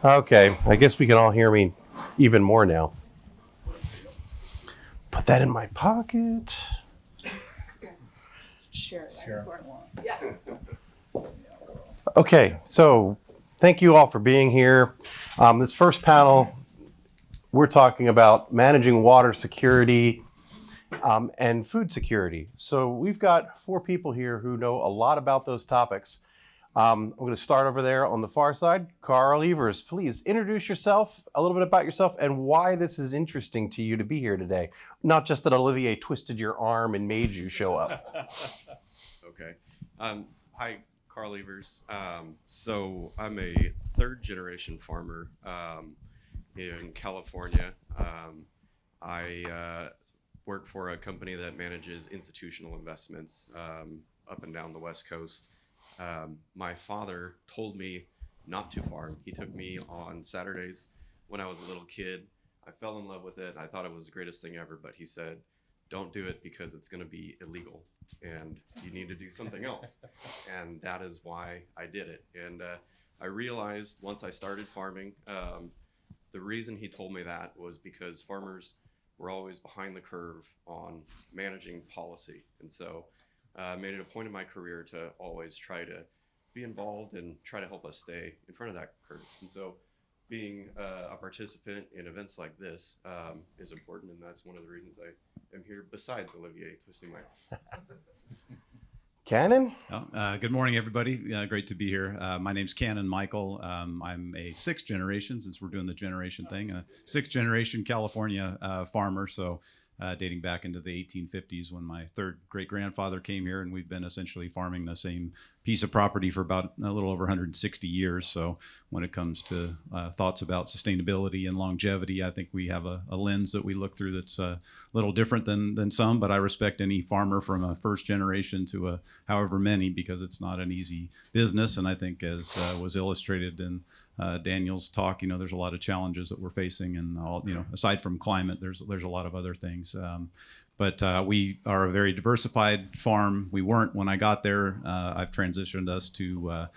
Okay, I guess we can all hear me even more now. Put that in my pocket. Share that. Yeah. Okay, so thank you all for being here. This first panel, we're talking about managing water security and food security. So we've got four people here who know a lot about those topics. I'm going to start over there on the far side. Carl Evers, please introduce yourself, a little bit about yourself, and why this is interesting to you to be here today. Not just that Olivier twisted your arm and made you show up. Okay. Hi, Carl Evers. So I'm a third generation farmer in California. I work for a company that manages institutional investments up and down the West Coast. My father told me not to farm. He took me on Saturdays when I was a little kid. I fell in love with it. I thought it was the greatest thing ever, but he said, don't do it because it's going to be illegal and you need to do something else. And that is why I did it. And I realized once I started farming, the reason he told me that was because farmers were always behind the curve on managing policy. And so I made it a point in my career to always try to be involved and try to help us stay in front of that curve. And so being a participant in events like this is important, and that's one of the reasons I am here, besides Olivier twisting my arm. Cannon? Good morning, everybody. Great to be here. My name's Cannon Michael. I'm a sixth generation, since we're doing the generation thing, a sixth generation California farmer. So dating back into the 1850s when my third great grandfather came here, and we've been essentially farming the same piece of property for about a little over 160 years. So when it comes to thoughts about sustainability and longevity, I think we have a lens that we look through that's a little different than some, but I respect any farmer from a first generation to a however many, because it's not an easy business. And I think, as was illustrated in Daniel's talk, there's a lot of challenges that we're facing, and all, aside from climate, there's a lot of other things. But we are a very diversified farm. We weren't when I got there. I've transitioned us to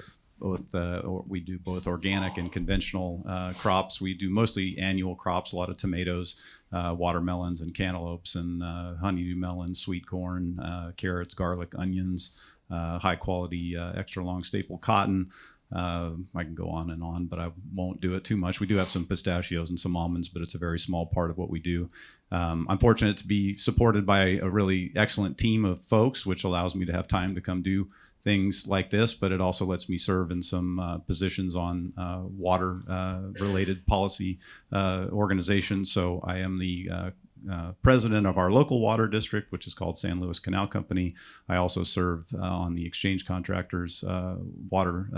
we do both organic and conventional crops. We do mostly annual crops, a lot of tomatoes, watermelons and cantaloupes, and honeydew melons, sweet corn, carrots, garlic, onions, high quality extra long staple cotton. I can go on, but I won't do it too much. We do have some pistachios and some almonds, but it's a very small part of what we do. I'm fortunate to be supported by a really excellent team of folks, which allows me to have time to come do things like this, but it also lets me serve in some positions on water related policy organizations. So I am the president of our local water district, which is called San Luis Canal Company. I also serve on the Exchange Contractors Water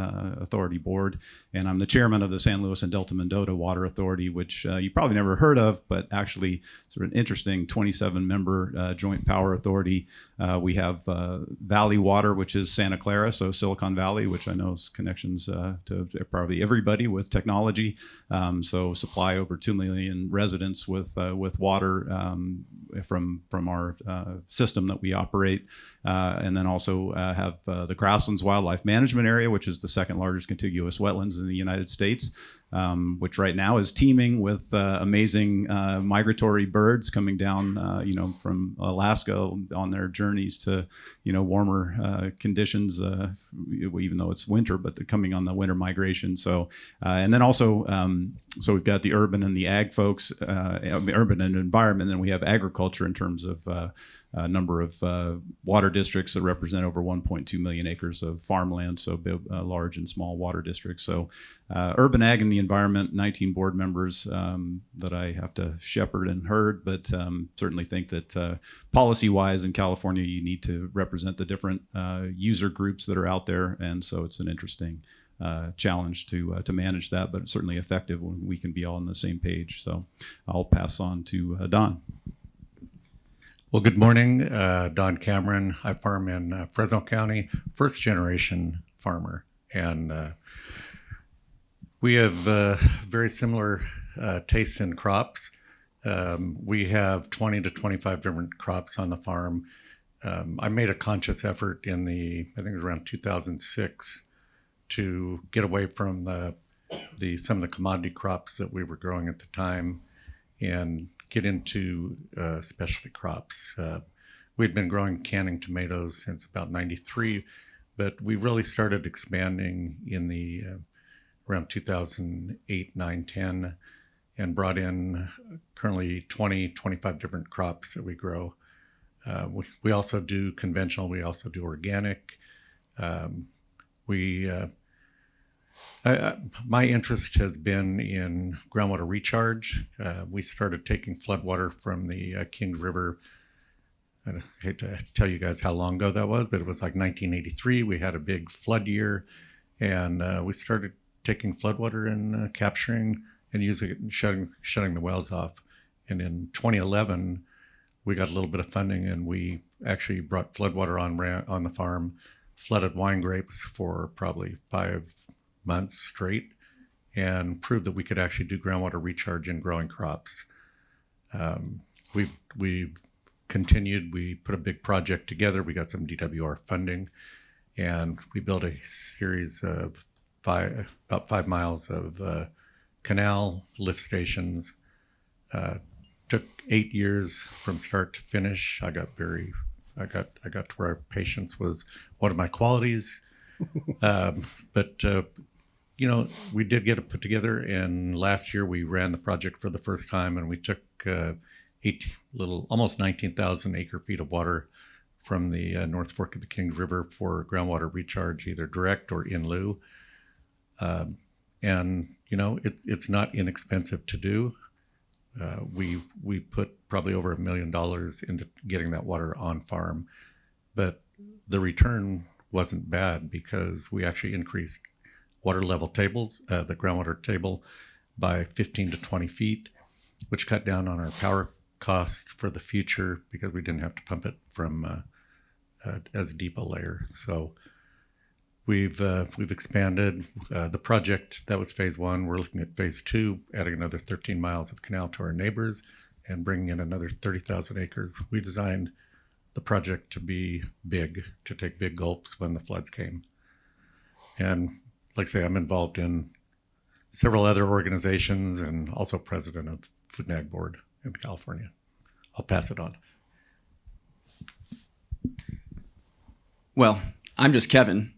Authority Board, and I'm the chairman of the San Luis and Delta Mendota Water Authority, which you probably never heard of, but actually sort of an interesting 27-member joint power authority. We have Valley Water, which is Santa Clara, so Silicon Valley, which I know has connections to probably everybody with technology. So supply over 2 million residents with water from our system that we operate, and then also have the Grasslands Wildlife Management Area, which is the second largest contiguous wetlands in the United States, which right now is teeming with amazing migratory birds coming down, from Alaska on their journeys to, warmer conditions, even though it's winter, but they're coming on the winter migration. So, and then also, so we've got the urban and the ag folks, urban and environment, and we have agriculture in terms of a number of water districts that represent over 1.2 million acres of farmland, so large and small water districts. So urban ag and the environment, 19 board members that I have to shepherd and herd, but certainly think that policy-wise in California, you need to represent the different user groups that are out there, and so it's an interesting challenge to manage that, but it's certainly effective when we can be all on the same page. So I'll pass on to Don. Well, good morning, Don Cameron. I farm in Fresno County, first generation farmer, and we have very similar tastes in crops. We have 20 to 25 different crops on the farm. I made a conscious effort I think it was around 2006, to get away from the some of the commodity crops that we were growing at the time and get into specialty crops. We'd been growing canning tomatoes since about 93, but we really started expanding in the around 2008, 9, 10, and brought in currently 20, 25 different crops that we grow. We also do conventional, we also do organic. My interest has been in groundwater recharge. We started taking floodwater from the King River. I hate to tell you guys how long ago that was, but it was like 1983. We had a big flood year, and we started taking floodwater and capturing and using it and shutting the wells off. And in 2011, we got a little bit of funding, and we actually brought floodwater on the farm, flooded wine grapes for probably 5 months straight, and proved that we could actually do groundwater recharge in growing crops. We've continued. We put a big project together. We got some DWR funding, and we built a series of about 5 miles of canal lift stations. Took 8 years from start to finish. I got to where patience was one of my qualities. But we did get it put together, and last year we ran the project for the first time, and we took almost 19,000 acre feet of water from the North Fork of the King River for groundwater recharge, either direct or in lieu. It's not inexpensive to do. We put probably over $1 million into getting that water on farm, but the return wasn't bad because we actually increased water level tables, the groundwater table, by 15 to 20 feet, which cut down on our power cost for the future because we didn't have to pump it from as deep a layer. So we've expanded the project. That was phase 1. We're looking at phase 2, adding another 13 miles of canal to our neighbors and bringing in another 30,000 acres. We designed the project to be big, to take big gulps when the floods came. And like I say, I'm involved in several other organizations and also president of Food and Ag Board in California. I'll pass it on. Well, I'm just Kevin,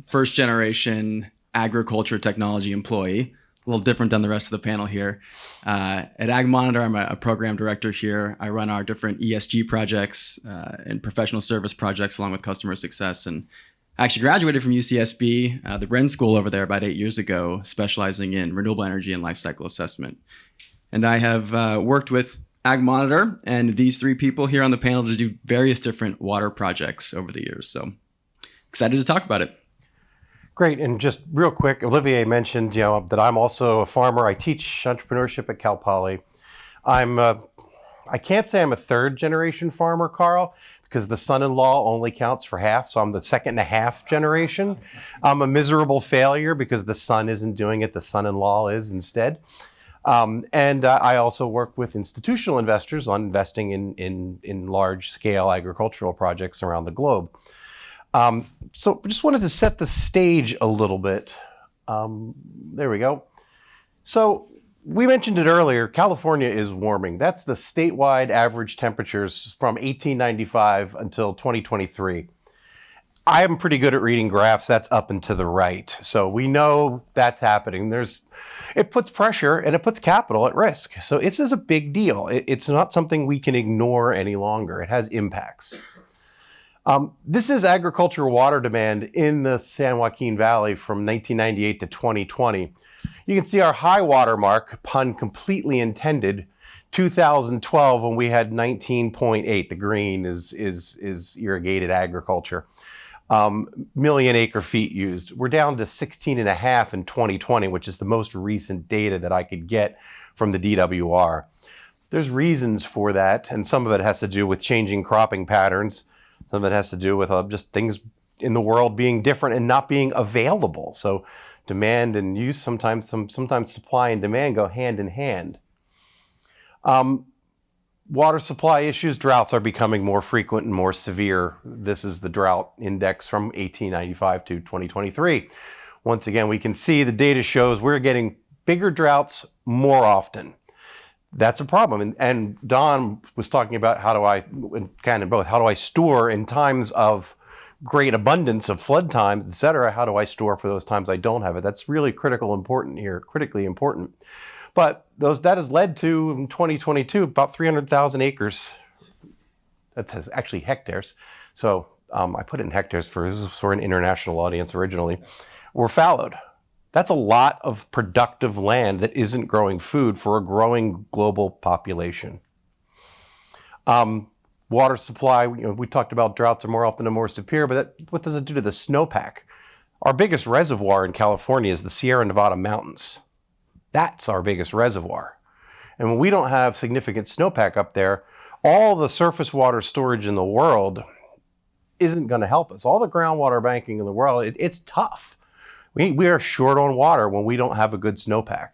first generation agriculture technology employee, a little different than the rest of the panel here. At Ag Monitor, I'm a program director here. I run our different ESG projects and professional service projects along with customer success. And I actually graduated from UCSB, the Wren School over there about 8 years ago, specializing in renewable energy and life cycle assessment. And I have worked with Ag Monitor and these 3 people here on the panel to do various different water projects over the years. So excited to talk about it. Great. And just real quick, Olivier mentioned, that I'm also a farmer. I teach entrepreneurship at Cal Poly. I can't say I'm a 3rd generation farmer, Carl, because the son-in-law only counts for half. So I'm the 2.5 generation. I'm a miserable failure because the son isn't doing it. The son-in-law is instead. And I also work with institutional investors on investing in large-scale agricultural projects around the globe. So I just wanted to set the stage a little bit. There we go. So we mentioned it earlier, California is warming. That's the statewide average temperatures from 1895 until 2023. I am pretty good at reading graphs. That's up and to the right. So we know that's happening. It puts pressure and it puts capital at risk. So this is a big deal. It's not something we can ignore any longer. It has impacts. This is agricultural water demand in the San Joaquin Valley from 1998 to 2020. You can see our high water mark, pun completely intended, 2012 when we had 19.8. The green is irrigated agriculture. Million acre feet used. We're down to 16.5 in 2020, which is the most recent data that I could get from the DWR. There's reasons for that, and some of it has to do with changing cropping patterns. Some of it has to do with just things in the world being different and not being available. So demand and use, sometimes supply and demand go hand in hand. Water supply issues, droughts are becoming more frequent and more severe. This is the drought index from 1895 to 2023. Once again, we can see the data shows we're getting bigger droughts more often. That's a problem. And Don was talking about how do I store in times of great abundance of flood times, et cetera, how do I store for those times I don't have it? That's really critically important. But that has led to, in 2022, about 300,000 acres. That has actually hectares. So I put it in hectares for an international audience originally, were fallowed. That's a lot of productive land that isn't growing food for a growing global population. Water supply, we talked about droughts are more often and more severe, but what does it do to the snowpack? Our biggest reservoir in California is the Sierra Nevada mountains. That's our biggest reservoir. And when we don't have significant snowpack up there, all the surface water storage in the world isn't going to help us. All the groundwater banking in the world, it's tough. We are short on water when we don't have a good snowpack.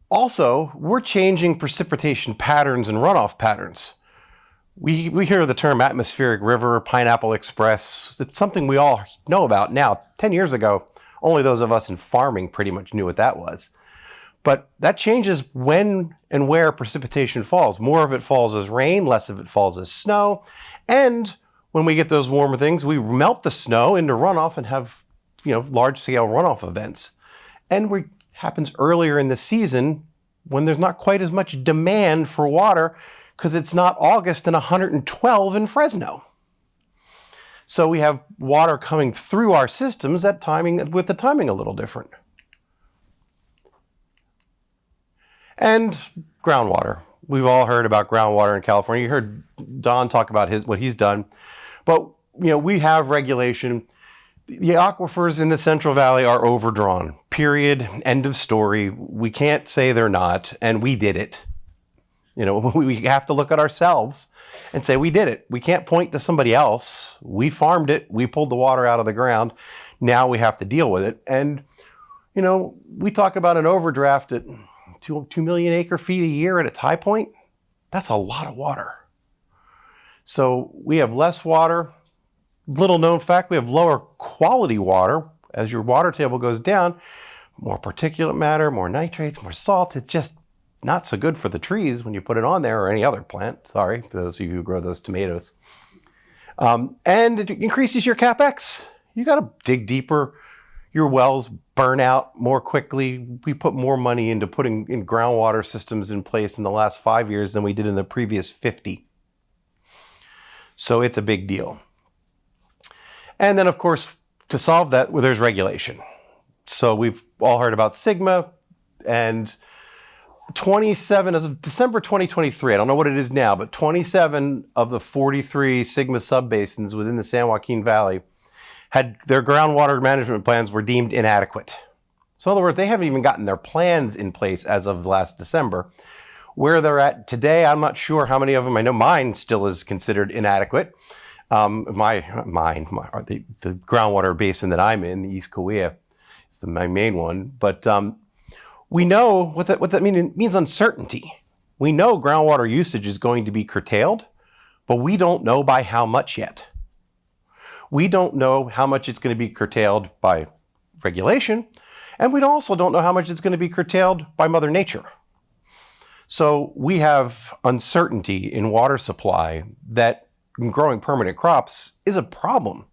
Also, we're changing precipitation patterns and runoff patterns. We hear the term atmospheric river, Pineapple Express. It's something we all know about now. 10 years ago, only those of us in farming pretty much knew what that was. But that changes when and where precipitation falls. More of it falls as rain, less of it falls as snow. And when we get those warmer things, we melt the snow into runoff and have, large-scale runoff events. And it happens earlier in the season when there's not quite as much demand for water because it's not August and 112 in Fresno. So we have water coming through our systems with the timing a little different. And groundwater. We've all heard about groundwater in California. You heard Don talk about what he's done. But, we have regulation. The aquifers in the Central Valley are overdrawn. Period. End of story. We can't say they're not, and we did it. We have to look at ourselves and say we did it. We can't point to somebody else. We farmed it. We pulled the water out of the ground. Now we have to deal with it. And, we talk about an overdraft at 2 million acre feet a year at its high point. That's a lot of water. So we have less water. Little known fact, we have lower quality water. As your water table goes down, more particulate matter, more nitrates, more salts. It's just not so good for the trees when you put it on there or any other plant. Sorry, for those of you who grow those tomatoes. And it increases your CapEx. You got to dig deeper. Your wells burn out more quickly. We put more money into putting in groundwater systems in place in the last 5 years than we did in the previous 50. So it's a big deal. And then, of course, to solve that, there's regulation. So we've all heard about SGMA, and 27, as of December 2023, I don't know what it is now, but 27 of the 43 SGMA subbasins within the San Joaquin Valley had their groundwater management plans were deemed inadequate. So in other words, they haven't even gotten their plans in place as of last December. Where they're at today, I'm not sure how many of them. I know mine still is considered inadequate. The groundwater basin that I'm in, the East Cahuilla, is my main one. But we know what that means. It means uncertainty. We know groundwater usage is going to be curtailed, but we don't know by how much yet. We don't know how much it's going to be curtailed by regulation, and we also don't know how much it's going to be curtailed by Mother Nature. So we have uncertainty in water supply that growing permanent crops is a problem,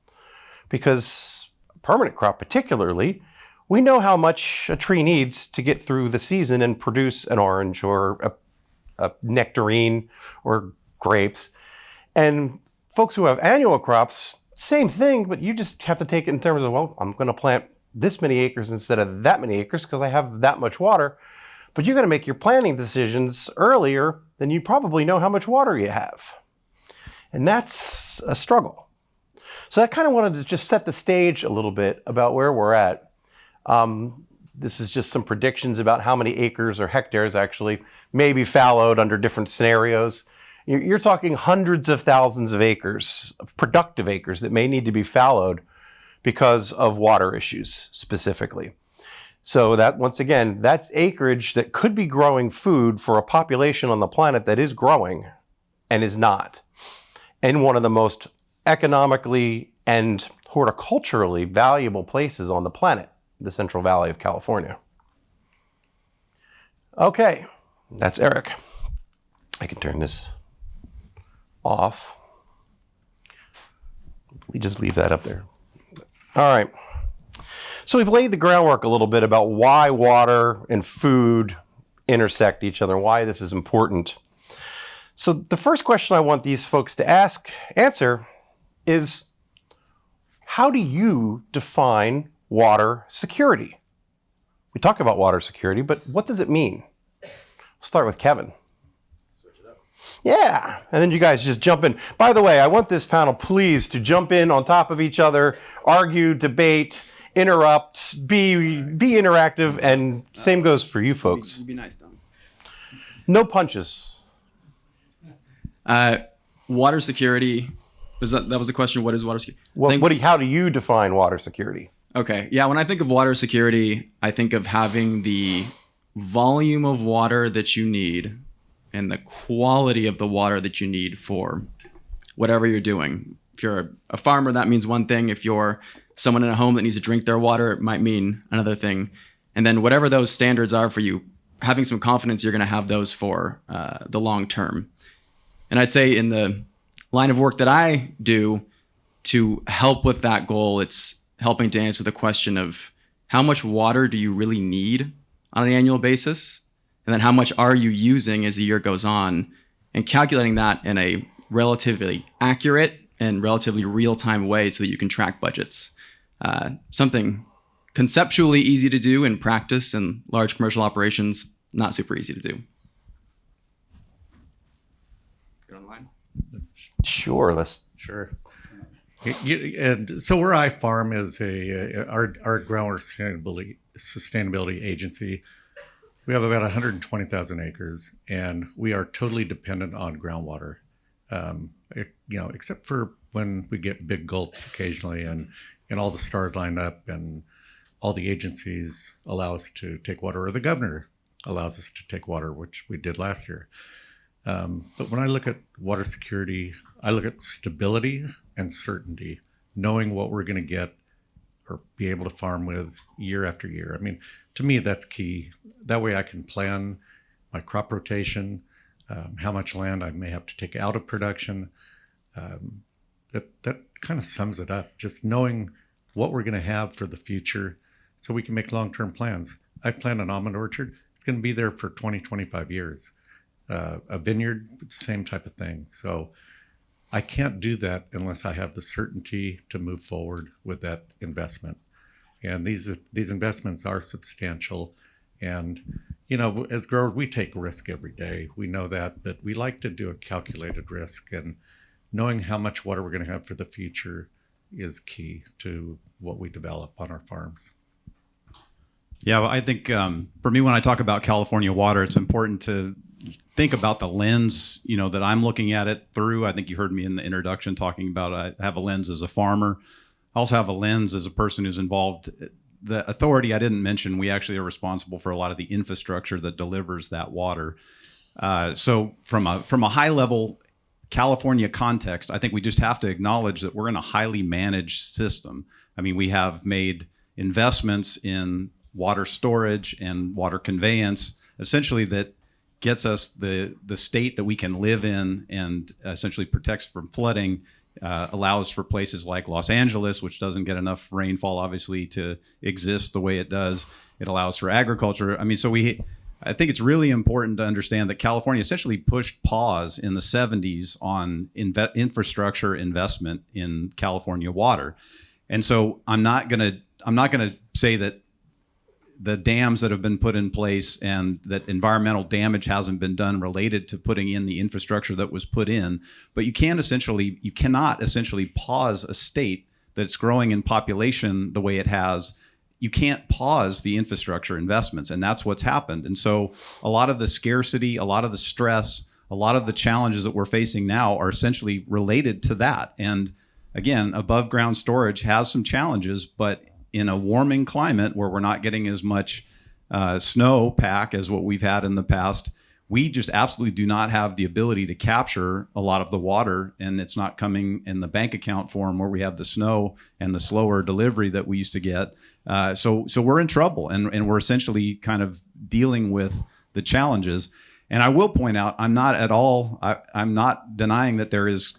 because permanent crop particularly, we know how much a tree needs to get through the season and produce an orange or a nectarine or grapes. And folks who have annual crops, same thing, but you just have to take it in terms of, well, I'm going to plant this many acres instead of that many acres because I have that much water. But you're going to make your planting decisions earlier than you probably know how much water you have. And that's a struggle. So I kind of wanted to just set the stage a little bit about where we're at. This is just some predictions about how many acres or hectares actually may be fallowed under different scenarios. You're talking hundreds of thousands of acres, of productive acres that may need to be fallowed because of water issues specifically. So that, once again, that's acreage that could be growing food for a population on the planet that is growing and is not. And one of the most economically and horticulturally valuable places on the planet, the Central Valley of California. Okay, that's Eric. I can turn this off. Just leave that up there. All right. So we've laid the groundwork a little bit about why water and food intersect each other and why this is important. So the first question I want these folks to answer is, how do you define water security? We talk about water security, but what does it mean? We'll start with Kevin. Yeah, and then you guys just jump in. By the way, I want this panel, please, to jump in on top of each other, argue, debate, interrupt, be interactive, and same goes for you folks. Be nice, Don. No punches. Water security. That was the question. What is water security? How do you define water security? Okay. Yeah. When I think of water security, I think of having the volume of water that you need and the quality of the water that you need for whatever you're doing. If you're a farmer, that means one thing. If you're someone in a home that needs to drink their water, it might mean another thing. And then whatever those standards are for you, having some confidence you're going to have those for the long term. And I'd say in the line of work that I do to help with that goal, it's helping to answer the question of how much water do you really need on an annual basis? And then how much are you using as the year goes on? And calculating that in a relatively accurate and relatively real-time way so that you can track budgets. Something conceptually easy to do in practice and large commercial operations, not super easy to do. Get online? Sure, let's. Sure. And so where I farm is our groundwater sustainability agency. We have about 120,000 acres, and we are totally dependent on groundwater. Except for when we get big gulps occasionally, and all the stars line up, and all the agencies allow us to take water, or the governor allows us to take water, which we did last year. But when I look at water security, I look at stability and certainty, knowing what we're going to get or be able to farm with year after year. I mean, to me, that's key. That way I can plan my crop rotation, how much land I may have to take out of production. That kind of sums it up, just knowing what we're going to have for the future so we can make long-term plans. I plant an almond orchard. It's going to be there for 20, 25 years. A vineyard, same type of thing. So I can't do that unless I have the certainty to move forward with that investment. And these investments are substantial. And, as growers, we take risk every day. We know that, but we like to do a calculated risk. And knowing how much water we're going to have for the future is key to what we develop on our farms. Yeah, well, I think for me, when I talk about California water, it's important to think about the lens, that I'm looking at it through. I think you heard me in the introduction talking about I have a lens as a farmer. I also have a lens as a person who's involved. The authority I didn't mention, we actually are responsible for a lot of the infrastructure that delivers that water. So from a high level California context, I think we just have to acknowledge that we're in a highly managed system. I mean, we have made investments in water storage and water conveyance, essentially that gets us the state that we can live in and essentially protects from flooding, allows for places like Los Angeles, which doesn't get enough rainfall, obviously, to exist the way it does. It allows for agriculture. I mean, I think it's really important to understand that California essentially pushed pause in the 70s on infrastructure investment in California water. And so I'm not going to say that the dams that have been put in place and that environmental damage hasn't been done related to putting in the infrastructure that was put in. But you cannot essentially pause a state that's growing in population the way it has. You can't pause the infrastructure investments, and that's what's happened. And so a lot of the scarcity, a lot of the stress, a lot of the challenges that we're facing now are essentially related to that. And again, above ground storage has some challenges, but in a warming climate where we're not getting as much snow pack as what we've had in the past, we just absolutely do not have the ability to capture a lot of the water, and it's not coming in the bank account form where we have the snow and the slower delivery that we used to get. So we're in trouble, and we're essentially kind of dealing with the challenges. And I will point out, I'm not denying that there is,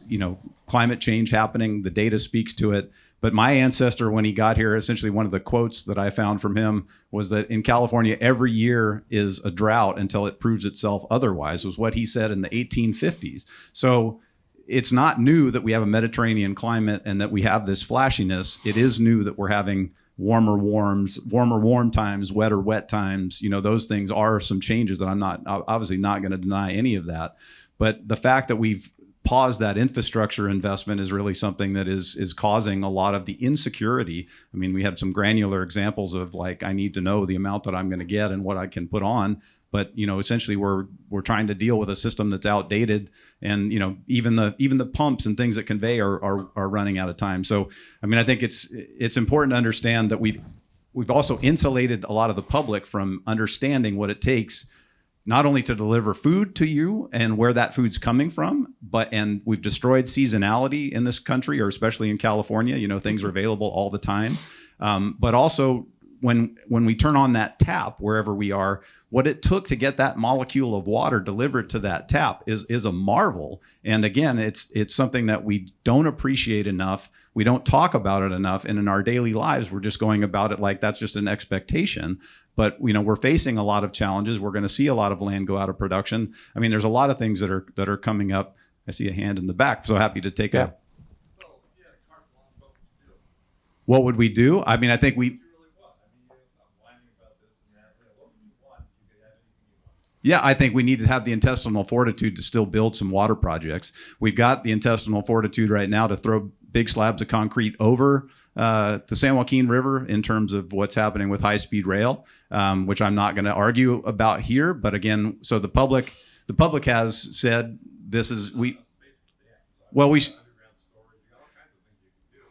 climate change happening. The data speaks to it. But my ancestor, when he got here, essentially one of the quotes that I found from him was that in California, every year is a drought until it proves itself otherwise, was what he said in the 1850s. So it's not new that we have a Mediterranean climate and that we have this flashiness. It is new that we're having warmer warm times, wetter wet times. Those things are some changes that I'm obviously not going to deny any of that. But the fact that we've pause that infrastructure investment is really something that is causing a lot of the insecurity. I mean, we had some granular examples of like, I need to know the amount that I'm going to get and what I can put on. But essentially, we're trying to deal with a system that's outdated, and even the pumps and things that convey are running out of time. So, I mean, I think it's important to understand that we've also insulated a lot of the public from understanding what it takes, not only to deliver food to you and where that food's coming from, and we've destroyed seasonality in this country, or especially in California. Things are available all the time, but also when we turn on that tap wherever we are, what it took to get that molecule of water delivered to that tap is a marvel. And again, it's something that we don't appreciate enough. We don't talk about it enough, and in our daily lives, we're just going about it like that's just an expectation. But we're facing a lot of challenges. We're going to see a lot of land go out of production. I mean, there's a lot of things that are coming up. I see a hand in the back. So happy to take a. What would we do? I mean, I think we. Yeah, I think we need to have the intestinal fortitude to still build some water projects. We've got the intestinal fortitude right now to throw big slabs of concrete over the San Joaquin River in terms of what's happening with high-speed rail, which I'm not going to argue about here. But again, so the public has said this is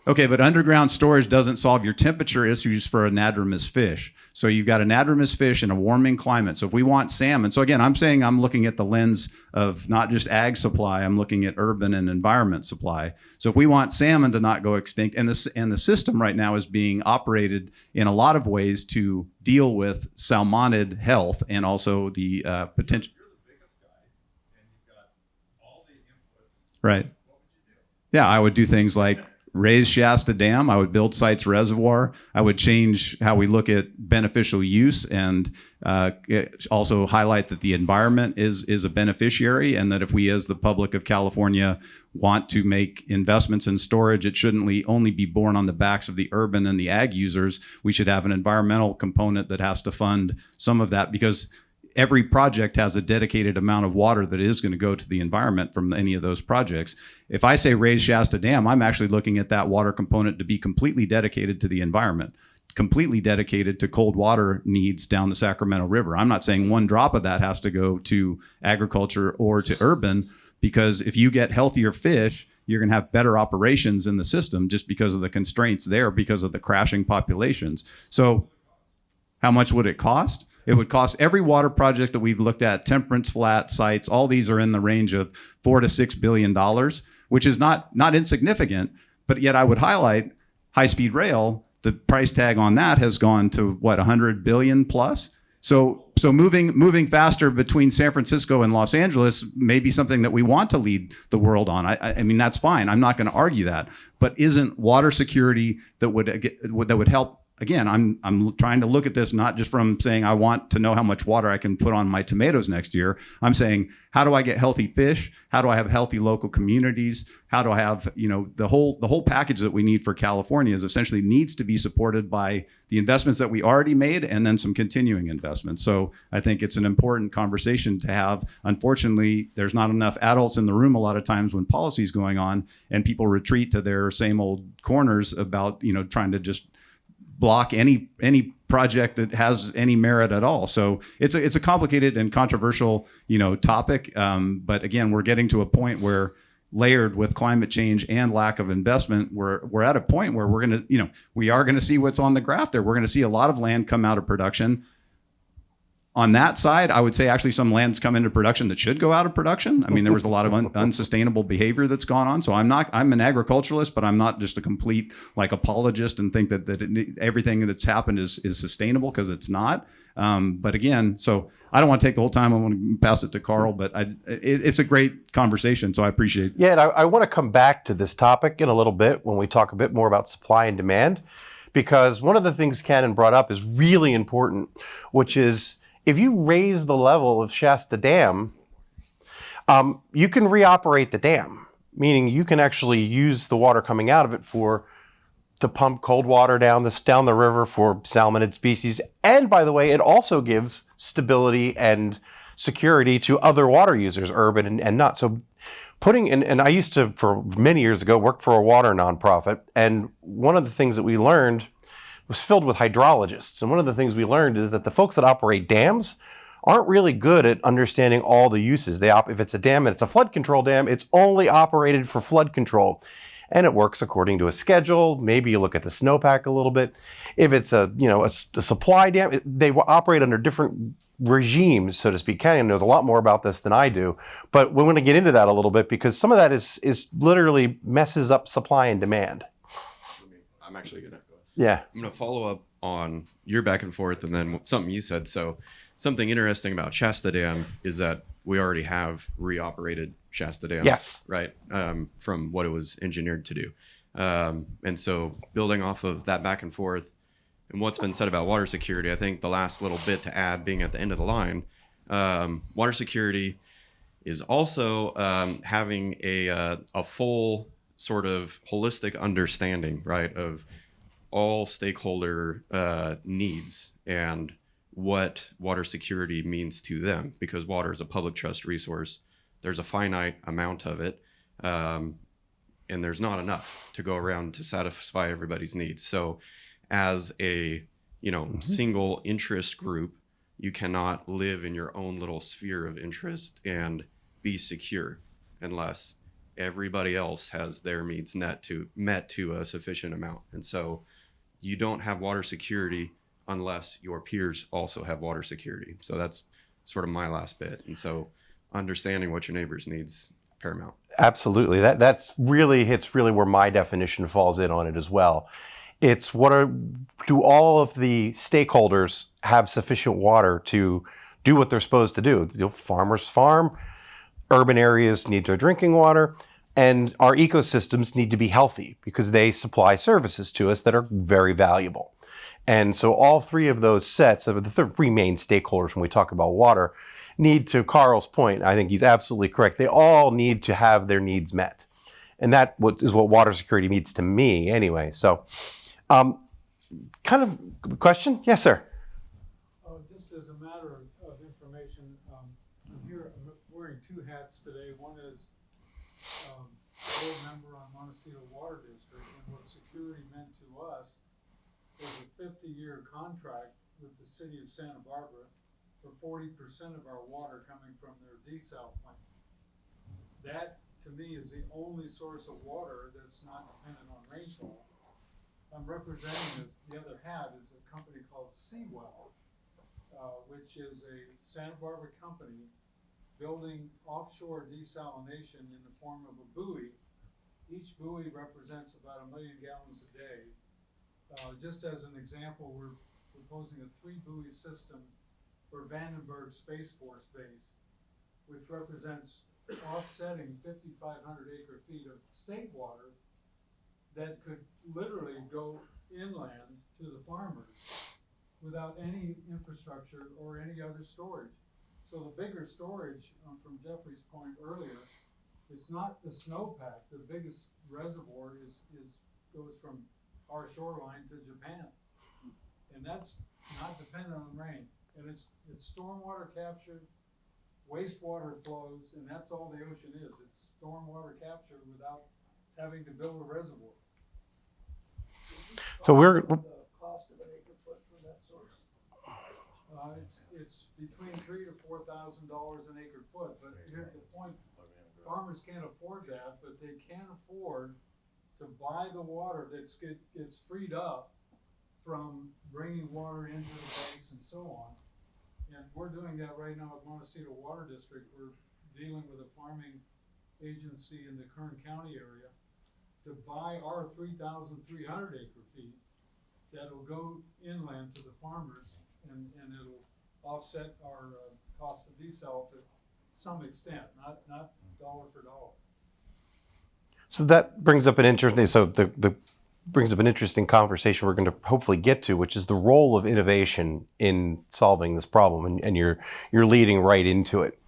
Okay, but underground storage doesn't solve your temperature issues for anadromous fish. So you've got anadromous fish in a warming climate. So if we want salmon, so again, I'm looking at the lens of not just ag supply, I'm looking at urban and environment supply. So if we want salmon to not go extinct, and the system right now is being operated in a lot of ways to deal with salmonid health and also the potential. Right. Yeah, I would do things like raise Shasta Dam. I would build Sites Reservoir. I would change how we look at beneficial use, and also highlight that the environment is a beneficiary, and that if we as the public of California want to make investments in storage, it shouldn't only be borne on the backs of the urban and the ag users. We should have an environmental component that has to fund some of that, because every project has a dedicated amount of water that is going to go to the environment from any of those projects. If I say raise Shasta Dam, I'm actually looking at that water component to be completely dedicated to the environment, completely dedicated to cold water needs down the Sacramento River. I'm not saying one drop of that has to go to agriculture or to urban, because if you get healthier fish, you're going to have better operations in the system just because of the constraints there, because of the crashing populations. So how much would it cost? It would cost every water project that we've looked at, Temperance Flat, Sites, all these are in the range of $4 to $6 billion, which is not insignificant. But yet I would highlight high-speed rail. The price tag on that has gone to what, 100 billion plus. So moving faster between San Francisco and Los Angeles may be something that we want to lead the world on. I mean, that's fine. I'm not going to argue that. But isn't water security that would help? Again, I'm trying to look at this not just from saying I want to know how much water I can put on my tomatoes next year. I'm saying, how do I get healthy fish? How do I have healthy local communities? How do I have, the whole package that we need for California is essentially needs to be supported by the investments that we already made and then some continuing investments. So I think it's an important conversation to have. Unfortunately, there's not enough adults in the room a lot of times when policy is going on, and people retreat to their same old corners about, trying to just block any project that has any merit at all. So it's a complicated and controversial, topic. But again, we're getting to a point where, layered with climate change and lack of investment, we're at a point where we're going to, we are going to see what's on the graph there. We're going to see a lot of land come out of production. on that side, I would say actually some land's come into production that should go out of production. I mean, there was a lot of unsustainable behavior that's gone on. So I'm an agriculturalist, but I'm not just a complete like apologist and think that everything that's happened is sustainable, because it's not. But again, so I don't want to take the whole time. I want to pass it to Carl, but it's a great conversation. So I appreciate it. Yeah, and I want to come back to this topic in a little bit when we talk a bit more about supply and demand, because one of the things Cannon brought up is really important, which is if you raise the level of Shasta Dam, you can reoperate the dam, meaning you can actually use the water coming out of it to pump cold water down the river for salmonid species. And by the way, it also gives stability and security to other water users, urban and not. So and I used to, for many years ago, work for a water nonprofit. And one of the things that we learned was filled with hydrologists. And one of the things we learned is that the folks that operate dams aren't really good at understanding all the uses. If it's a dam and it's a flood control dam, it's only operated for flood control. And it works according to a schedule. Maybe you look at the snowpack a little bit. If it's a supply dam, they operate under different regimes, so to speak. Canyon knows a lot more about this than I do, but we want to get into that a little bit because some of that is literally messes up supply and demand. I'm actually gonna. Yeah. I'm gonna follow up on your back and forth, and then something you said. So something interesting about Shasta Dam is that we already have reoperated Shasta Dam. Yes. Right. From what it was engineered to do. And so building off of that back and forth and what's been said about water security, I think the last little bit to add, being at the end of the line, water security is also having a full sort of holistic understanding, right, of all stakeholder needs and what water security means to them, because water is a public trust resource. There's a finite amount of it, and there's not enough to go around to satisfy everybody's needs. So as a single interest group, you cannot live in your own little sphere of interest and be secure unless everybody else has their needs met to a sufficient amount. And so you don't have water security unless your peers also have water security. So that's sort of my last bit. And so understanding what your neighbors needs paramount. Absolutely. It's really where my definition falls in on it as well. It's do all of the stakeholders have sufficient water to do what they're supposed to do? Farmers farm, urban areas need their drinking water, and our ecosystems need to be healthy because they supply services to us that are very valuable. And so all three of those sets of the three main stakeholders when we talk about water need, to Carl's point, I think he's absolutely correct. They all need to have their needs met. And that is what water security means to me anyway. So kind of question? Yes, sir. Just as a matter of information, I'm wearing two hats today. One is board member on Montecito Water District, and what security meant to us was a 50-year contract with the city of Santa Barbara for 40% of our water coming from their desal plant. That, to me, is the only source of water that's not dependent on rainfall. I'm representing the other hat is a company called Seawell, which is a Santa Barbara company building offshore desalination in the form of a buoy. Each buoy represents about 1 million gallons a day. Just as an example, we're proposing a 3-buoy system for Vandenberg Space Force Base, which represents offsetting 5,500 acre feet of state water that could literally go inland to the farmers without any infrastructure or any other storage. So the bigger storage, from Jeffrey's point earlier, it's not the snowpack. The biggest reservoir goes from our shoreline to Japan, and that's not dependent on rain. And it's stormwater capture, wastewater flows, and that's all the ocean is. It's stormwater capture without having to build a reservoir. So we're The cost of an acre foot for that source. It's between $3,000 to $4,000 an acre foot, but here's the point: farmers can't afford that, but they can afford to buy the water that gets freed up from bringing water into the base and so on. And we're doing that right now at Montecito Water District. We're dealing with a farming agency in the Kern County area to buy our 3,300 acre feet that'll go inland to the farmers, and it'll offset our cost of desal to some extent, not dollar for dollar. So that brings up an interesting. So the brings up an interesting conversation we're going to hopefully get to, which is the role of innovation in solving this problem, and you're leading right into it.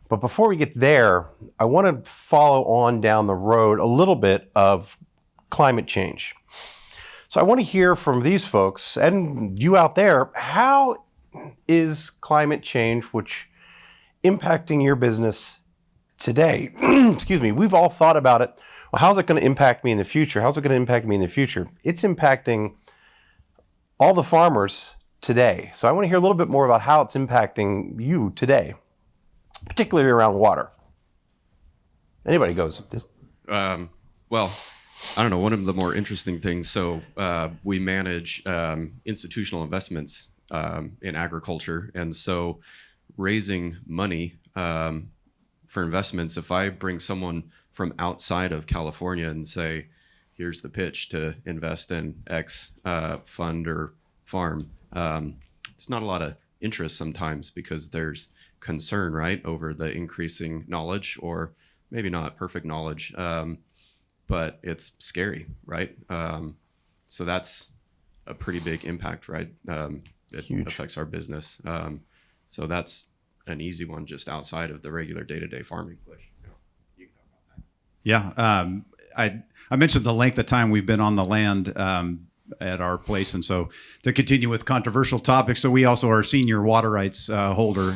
But before we get there, I want to follow on down the road a little bit of climate change. So I want to hear from these folks and you out there, how is climate change which impacting your business today? Excuse me. We've all thought about it. Well, how's it going to impact me in the future? How's it going to impact me in the future? It's impacting all the farmers today. So I want to hear a little bit more about how it's impacting you today, particularly around water. Anybody goes. Well, I don't know. One of the more interesting things. So we manage institutional investments in agriculture, and so raising money for investments. If I bring someone from outside of California and say, "Here's the pitch to invest in X fund or farm," there's not a lot of interest sometimes because there's concern, right, over the increasing knowledge, or maybe not perfect knowledge. But it's scary, right? So that's a pretty big impact, right? It Huge. affects our business. So that's an easy one just outside of the regular day-to-day farming. But, you can talk about that. Yeah, I mentioned the length of time we've been on the land at our place, and so to continue with controversial topics, so we also are senior water rights holder,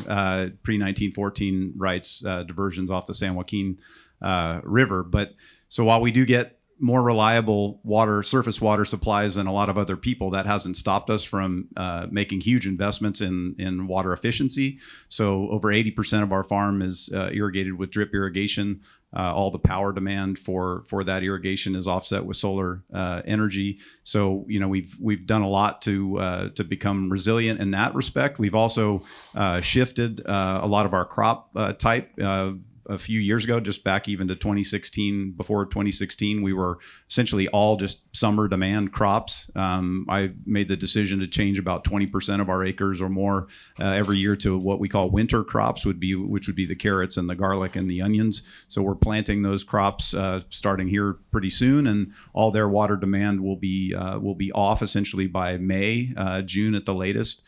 pre-1914 rights, diversions off the San Joaquin River. But so while we do get more reliable surface water supplies than a lot of other people, that hasn't stopped us from making huge investments in water efficiency. So over 80% of our farm is irrigated with drip irrigation. All the power demand for that irrigation is offset with solar energy. So we've done a lot to become resilient in that respect. We've also shifted a lot of our crop type. A few years ago, just back even to 2016, before 2016, we were essentially all just summer demand crops. I made the decision to change about 20% of our acres or more every year to what we call winter crops, which would be the carrots and the garlic and the onions. So we're planting those crops starting here pretty soon, and all their water demand will be off essentially by May, June at the latest.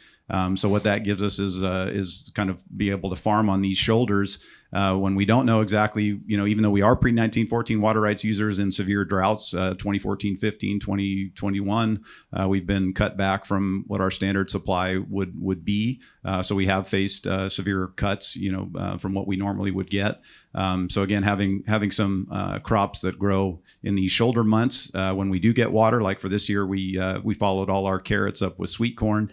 So what that gives us is kind of be able to farm on these shoulders when we don't know exactly, even though we are pre-1914 water rights users in severe droughts, 2014, 15, 2021, we've been cut back from what our standard supply would be. So we have faced severe cuts, from what we normally would get. So again, having some crops that grow in these shoulder months when we do get water, like for this year, we followed all our carrots up with sweet corn.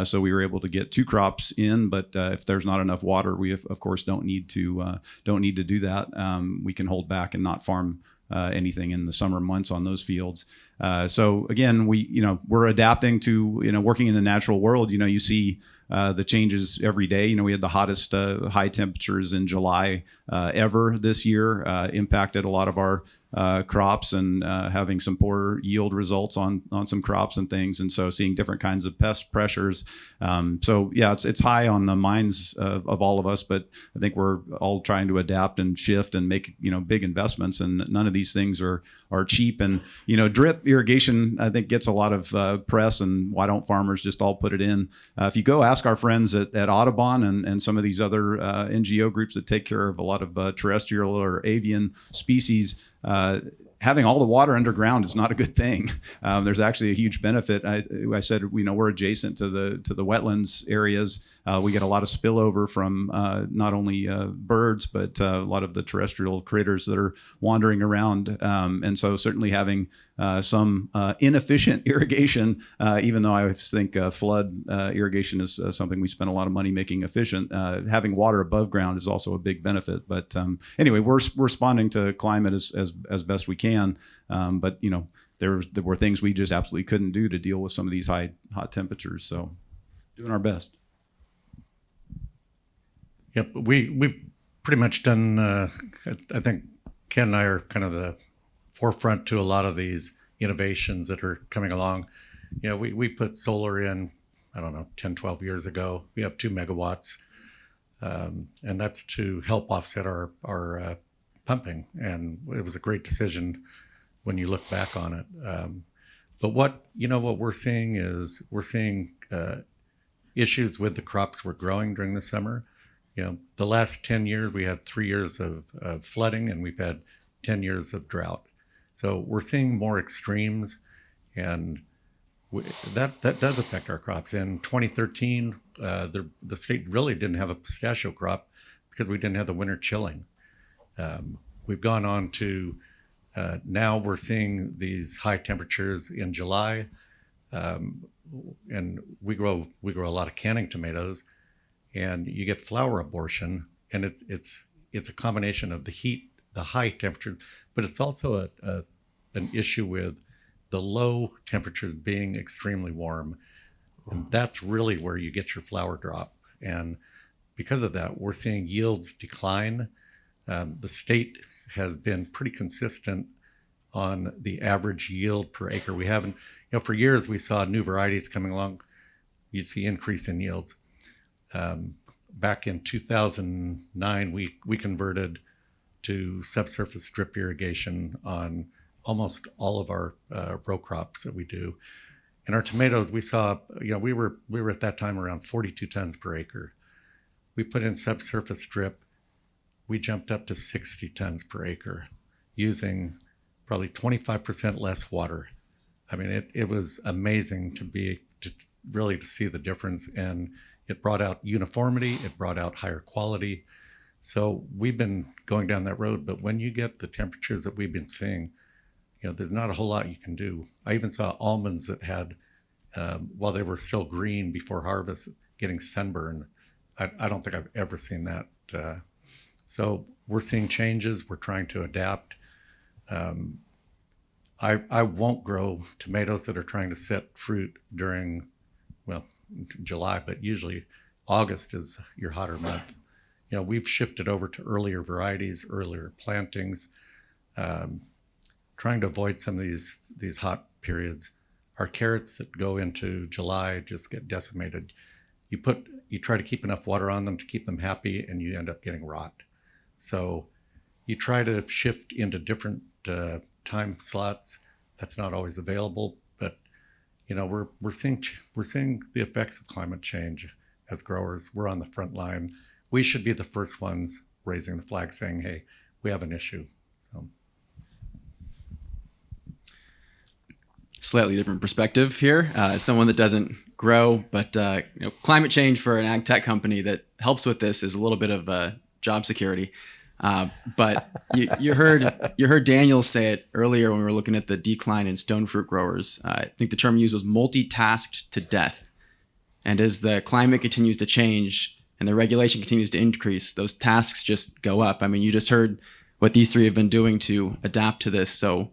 So we were able to get 2 crops in, but if there's not enough water, we of course don't need to do that. We can hold back and not farm anything in the summer months on those fields. So again, we're adapting to working in the natural world. You see the changes every day. We had the hottest high temperatures in July ever this year, impacted a lot of our crops and having some poor yield results on some crops and things. And so seeing different kinds of pest pressures. So yeah, it's high on the minds of all of us, but I think we're all trying to adapt and shift and make, big investments, and none of these things are cheap. And, drip irrigation, I think, gets a lot of press, and why don't farmers just all put it in? If you go ask our friends at Audubon and some of these other NGO groups that take care of a lot of terrestrial or avian species, having all the water underground is not a good thing. There's actually a huge benefit. I said, we're adjacent to the wetlands areas. We get a lot of spillover from not only birds, but a lot of the terrestrial critters that are wandering around. And so certainly having some inefficient irrigation, even though I think flood irrigation is something we spend a lot of money making efficient, having water above ground is also a big benefit. But anyway, we're responding to climate as best we can. But there were things we just absolutely couldn't do to deal with some of these hot temperatures. So doing our best. Yep, we've pretty much done. I think Ken and I are kind of the forefront to a lot of these innovations that are coming along. You know, we put solar in, I don't know, 10, 12 years ago. We have 2 megawatts, and that's to help offset our pumping. And it was a great decision when you look back on it. But what we're seeing is issues with the crops we're growing during the summer. You know, the last 10 years, we had 3 years of flooding, and we've had 10 years of drought. So we're seeing more extremes, and that does affect our crops. In 2013, the state really didn't have a pistachio crop because we didn't have the winter chilling. We've gone on to now we're seeing these high temperatures in July, and we grow a lot of canning tomatoes, and you get flower abortion, and it's a combination of the heat, the high temperatures, but it's also an issue with the low temperatures being extremely warm, and that's really where you get your flower drop. And because of that, we're seeing yields decline. The state has been pretty consistent on the average yield per acre. We haven't, for years we saw new varieties coming along. You'd see increase in yields. Back in 2009, we converted to subsurface drip irrigation on almost all of our row crops that we do. And our tomatoes, we saw, we were at that time around 42 tons per acre. We put in subsurface drip. We jumped up to 60 tons per acre using probably 25% less water. I mean, it was amazing to really see the difference, and it brought out uniformity, it brought out higher quality. So we've been going down that road, but when you get the temperatures that we've been seeing, there's not a whole lot you can do. I even saw almonds that had, while they were still green before harvest, getting sunburn. I don't think I've ever seen that. So we're seeing changes. We're trying to adapt. I won't grow tomatoes that are trying to set fruit during, July, but usually August is your hotter month. We've shifted over to earlier varieties, earlier plantings, trying to avoid some of these hot periods. Our carrots that go into July just get decimated. You try to keep enough water on them to keep them happy, and you end up getting rot. So you try to shift into different time slots. That's not always available, but we're seeing the effects of climate change as growers. We're on the front line. We should be the first ones raising the flag, saying, "Hey, we have an issue." So, slightly different perspective here. As someone that doesn't grow, but climate change for an ag tech company that helps with this is a little bit of job security. But you heard Daniel say it earlier when we were looking at the decline in stone fruit growers. I think the term used was multitasked to death. And as the climate continues to change and the regulation continues to increase, those tasks just go up. I mean, you just heard what these three have been doing to adapt to this. So,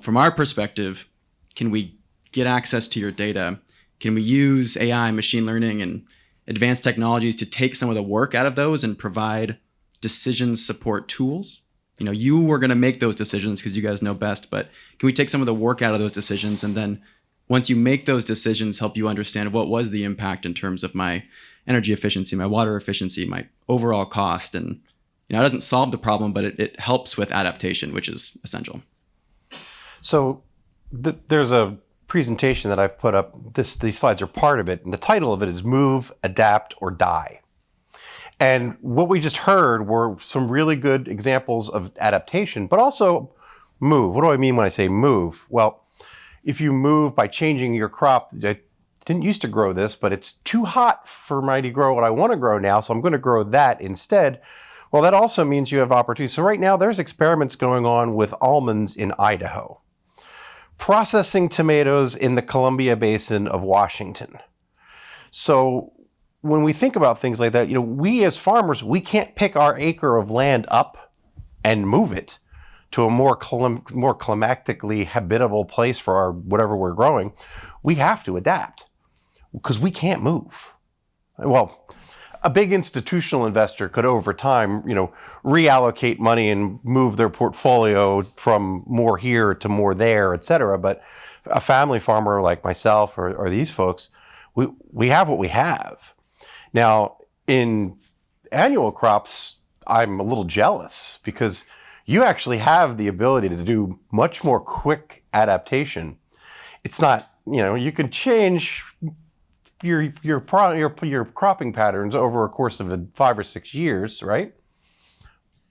from our perspective, can we get access to your data? Can we use AI, machine learning, and advanced technologies to take some of the work out of those and provide decision support tools? You were going to make those decisions because you guys know best, but can we take some of the work out of those decisions, and then once you make those decisions, help you understand what was the impact in terms of my energy efficiency, my water efficiency, my overall cost? And it doesn't solve the problem, but it helps with adaptation, which is essential. So there's a presentation that I've put up. These slides are part of it, and the title of it is Move, Adapt, or Die. And what we just heard were some really good examples of adaptation, but also move. What do I mean when I say move? Well, if you move by changing your crop, I didn't used to grow this, but it's too hot for me to grow what I want to grow now, so I'm going to grow that instead. Well, that also means you have opportunity. So right now there's experiments going on with almonds in Idaho, processing tomatoes in the Columbia Basin of Washington. So when we think about things like that, we as farmers, we can't pick our acre of land up and move it to a more climatically habitable place for our whatever we're growing. We have to adapt because we can't move. Well, a big institutional investor could over time, reallocate money and move their portfolio from more here to more there, et cetera. But a family farmer like myself or these folks, we have what we have. Now, in annual crops, I'm a little jealous because you actually have the ability to do much more quick adaptation. It's not, you can change your cropping patterns over a course of 5 or 6 years, right?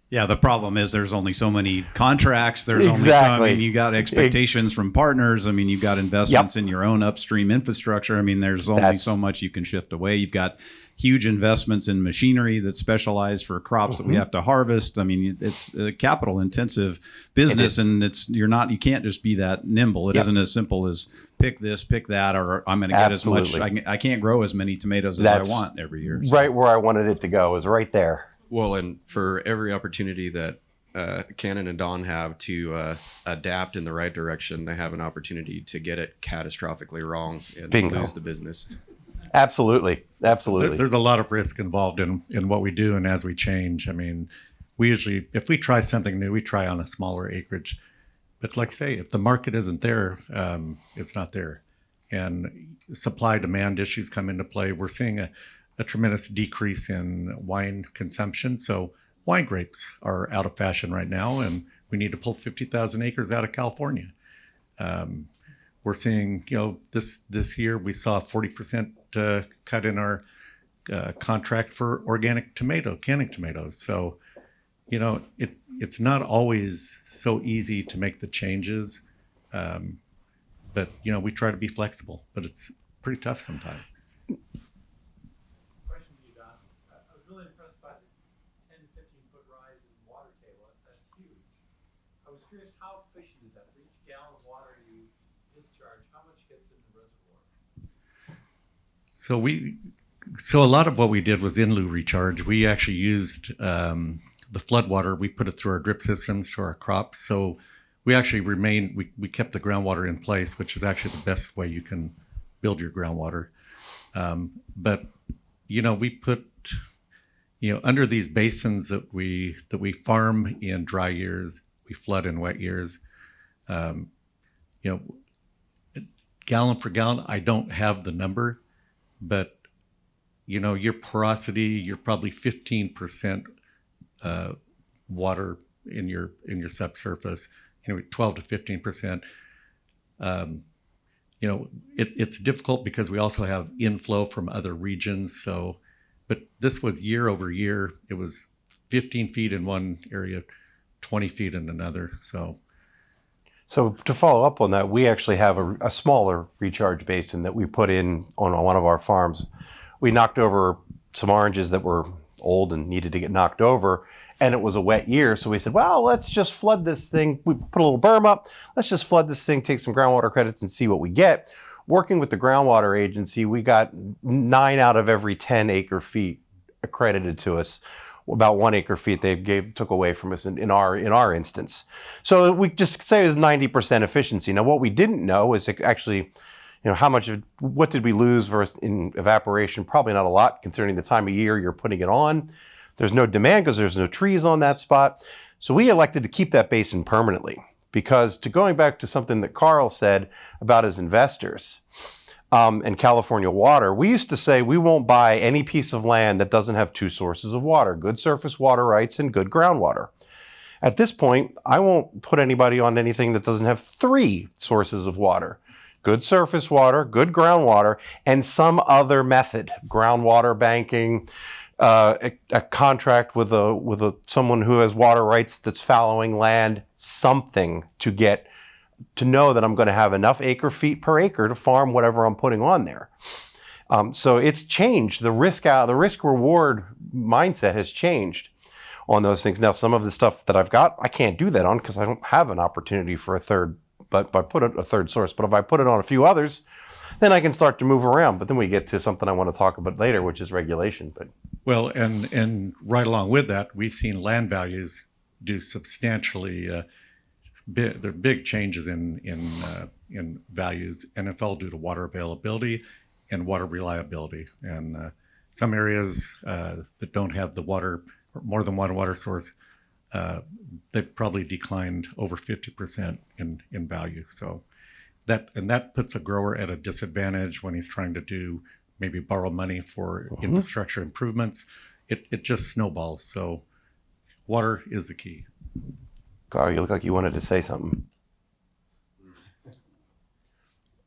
Yeah, the problem is there's only so many contracts. There's Exactly. you got expectations from partners. I mean, you've got investments in your own upstream infrastructure. I mean, there's only so much you can shift away. You've got huge investments in machinery that's specialized for crops that we have to harvest. I mean, it's a capital intensive business, and you can't just be that nimble. It isn't as simple as pick this, pick that, or I'm going to get as much. I can't grow as many tomatoes as I want every year. So. Right where I wanted it to go is right there. Well, and for every opportunity that Cannon and Don have to adapt in the right direction, they have an opportunity to get it catastrophically wrong and Bingo. lose the business. Absolutely. There's a lot of risk involved in what we do and as we change. I mean, we usually, if we try something new, we try on a smaller acreage. But like I say, if the market isn't there, it's not there. And supply demand issues come into play. We're seeing a tremendous decrease in wine consumption. So wine grapes are out of fashion right now, and we need to pull 50,000 acres out of California. We're seeing, this year we saw a 40% cut in our contracts for organic canning tomatoes. So, it's not always so easy to make the changes. But, we try to be flexible, but it's pretty tough sometimes. Question for you, Don. I was really impressed by the 10 to 15-foot rise in water table. That's huge. I was curious, how efficient is that? For each gallon of water you discharge, how much gets in the reservoir? So a lot of what we did was in lieu recharge. We actually used the flood water. We put it through our drip systems to our crops. So we actually we kept the groundwater in place, which is actually the best way you can build your groundwater. But we put under these basins that we farm in dry years, we flood in wet years. Gallon for gallon, I don't have the number, but your porosity, you're probably 15% water in your subsurface, 12 to 15%. It's difficult because we also have inflow from other regions. So, but this was year over year. It was 15 feet in one area, 20 feet in another. So to follow up on that, we actually have a smaller recharge basin that we put in on one of our farms. We knocked over some oranges that were old and needed to get knocked over, and it was a wet year. So we said, well, let's just flood this thing. We put a little berm up. Let's just flood this thing, take some groundwater credits and see what we get. Working with the groundwater agency, we got 9 out of every 10 acre feet accredited to us. About 1 acre feet they took away from us in our instance. So we just say it was 90% efficiency. Now what we didn't know is actually, what did we lose versus in evaporation? Probably not a lot, considering the time of year you're putting it on. There's no demand because there's no trees on that spot. So we elected to keep that basin permanently, because going back to something that Carl said about his investors and California water, we used to say we won't buy any piece of land that doesn't have 2 sources of water, good surface water rights and good groundwater. At this point, I won't put anybody on anything that doesn't have 3 sources of water. Good surface water, good groundwater, and some other method, groundwater banking, a contract with someone who has water rights that's fallowing land, something to know that I'm going to have enough acre feet per acre to farm whatever I'm putting on there. So it's changed. The risk reward mindset has changed on those things. Now, some of the stuff that I've got, I can't do that on because I don't have an opportunity for a third. But I put a third source. But if I put it on a few others, then I can start to move around. But then we get to something I want to talk about later, which is regulation. But well, and right along with that, we've seen land values do substantially. There are big changes in values, and it's all due to water availability and water reliability. And some areas that don't have the water, or more than one water source, they've probably declined over 50% in value. So that puts a grower at a disadvantage when he's trying to do maybe borrow money for infrastructure improvements. It just snowballs. So water is the key. Carl, you look like you wanted to say something.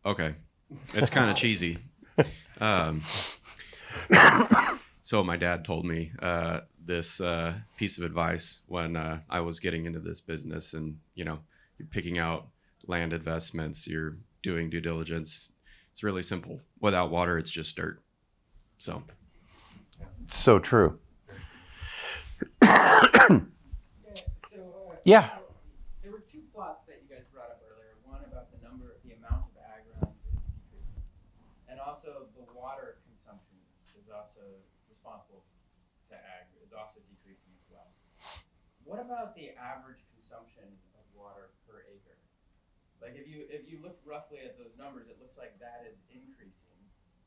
Okay, it's kind of cheesy. So my dad told me this piece of advice when I was getting into this business, and you're picking out land investments, you're doing due diligence. It's really simple. Without water, it's just dirt. So So true. Yeah. Yeah. There were two plots that you guys brought up earlier. One about the amount of ag ground is decreasing, and also the water consumption is also responsible to ag is also decreasing as well. What about the average consumption of water per acre? Like if you look roughly at those numbers, it looks like that is increasing.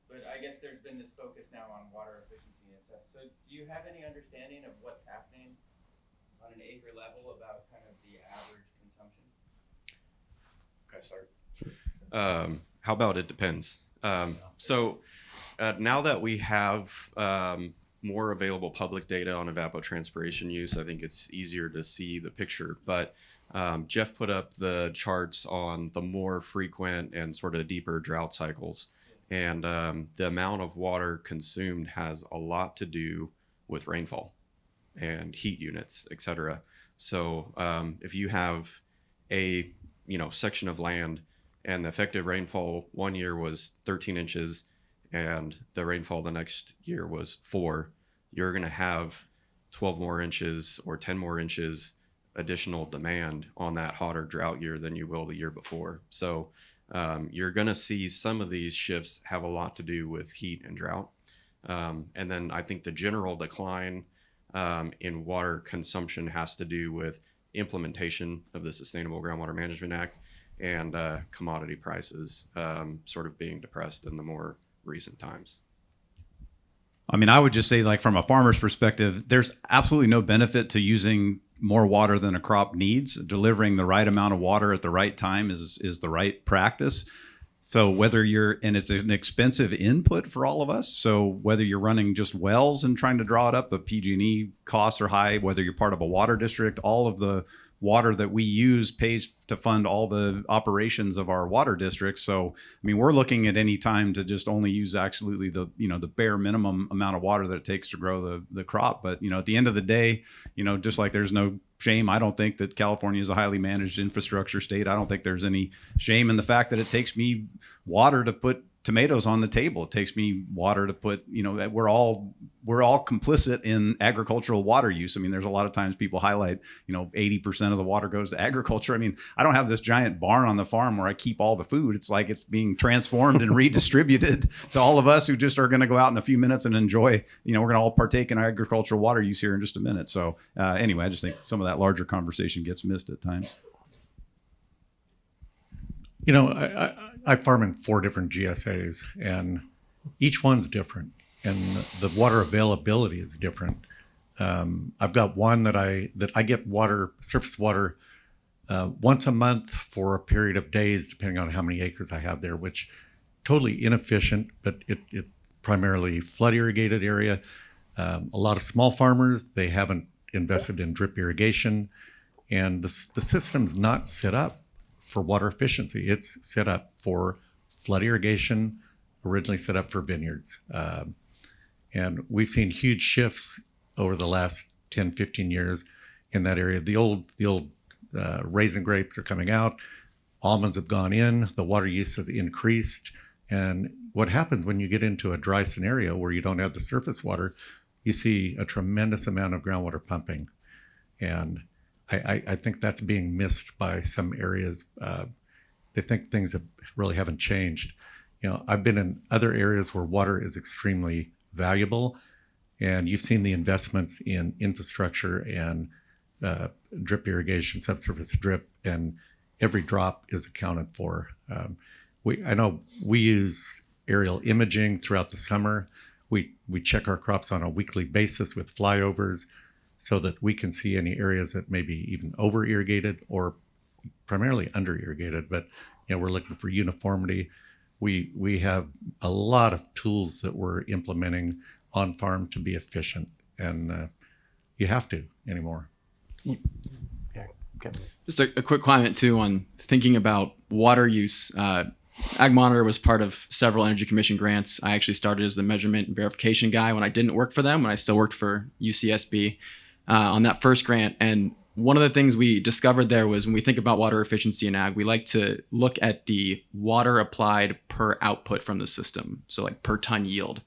But I guess there's been this focus now on water efficiency and stuff. So do you have any understanding of what's happening on an acre level about kind of the average consumption? Okay, sorry. How about it depends? So now that we have more available public data on evapotranspiration use, I think it's easier to see the picture. But Jeff put up the charts on the more frequent and sort of deeper drought cycles. And the amount of water consumed has a lot to do with rainfall and heat units, et cetera. So if you have a section of land and the effective rainfall one year was 13 inches and the rainfall the next year was 4, you're going to have 12 more inches or 10 more inches additional demand on that hotter drought year than you will the year before. So you're going to see some of these shifts have a lot to do with heat and drought. And then I think the general decline in water consumption has to do with implementation of the Sustainable Groundwater Management Act and commodity prices sort of being depressed in the more recent times. I mean, I would just say, like, from a farmer's perspective, there's absolutely no benefit to using more water than a crop needs. Delivering the right amount of water at the right time is the right practice. So whether and it's an expensive input for all of us. So whether you're running just wells and trying to draw it up, but PG&E costs are high, whether you're part of a water district, all of the water that we use pays to fund all the operations of our water district. So, I mean, we're looking at any time to just only use absolutely the bare minimum amount of water that it takes to grow the crop. But, at the end of the day, just like there's no shame, I don't think that California is a highly managed infrastructure state. I don't think there's any shame in the fact that it takes me water to put tomatoes on the table. It takes me water to put, we're all complicit in agricultural water use. I mean, there's a lot of times people highlight, 80% of the water goes to agriculture. I mean, I don't have this giant barn on the farm where I keep all the food. It's like it's being transformed and redistributed to all of us who just are going to go out in a few minutes and enjoy, we're going to all partake in agricultural water use here in just a minute. So anyway, I just think some of that larger conversation gets missed at times. I farm in 4 different GSAs, and each one's different, and the water availability is different. I've got one that I get surface water once a month for a period of days, depending on how many acres I have there, which totally inefficient, but it's primarily flood irrigated area. A lot of small farmers, they haven't invested in drip irrigation, and the system's not set up for water efficiency. It's set up for flood irrigation, originally set up for vineyards. And we've seen huge shifts over the last 10, 15 years in that area. The old raisin grapes are coming out, almonds have gone in, the water use has increased. And what happens when you get into a dry scenario where you don't have the surface water, you see a tremendous amount of groundwater pumping. And I think that's being missed by some areas. They think things really haven't changed. I've been in other areas where water is extremely valuable, and you've seen the investments in infrastructure and drip irrigation, subsurface drip, and every drop is accounted for. I know we use aerial imaging throughout the summer. We check our crops on a weekly basis with flyovers so that we can see any areas that may be even over irrigated or primarily under irrigated. But we're looking for uniformity. We have a lot of tools that we're implementing on farm to be efficient, and you have to anymore. Okay. Just a quick comment too on thinking about water use. Ag Monitor was part of several Energy Commission grants. I actually started as the measurement and verification guy when I didn't work for them, when I still worked for UCSB on that first grant. And one of the things we discovered there was when we think about water efficiency in ag, we like to look at the water applied per output from the system. So like per ton yield.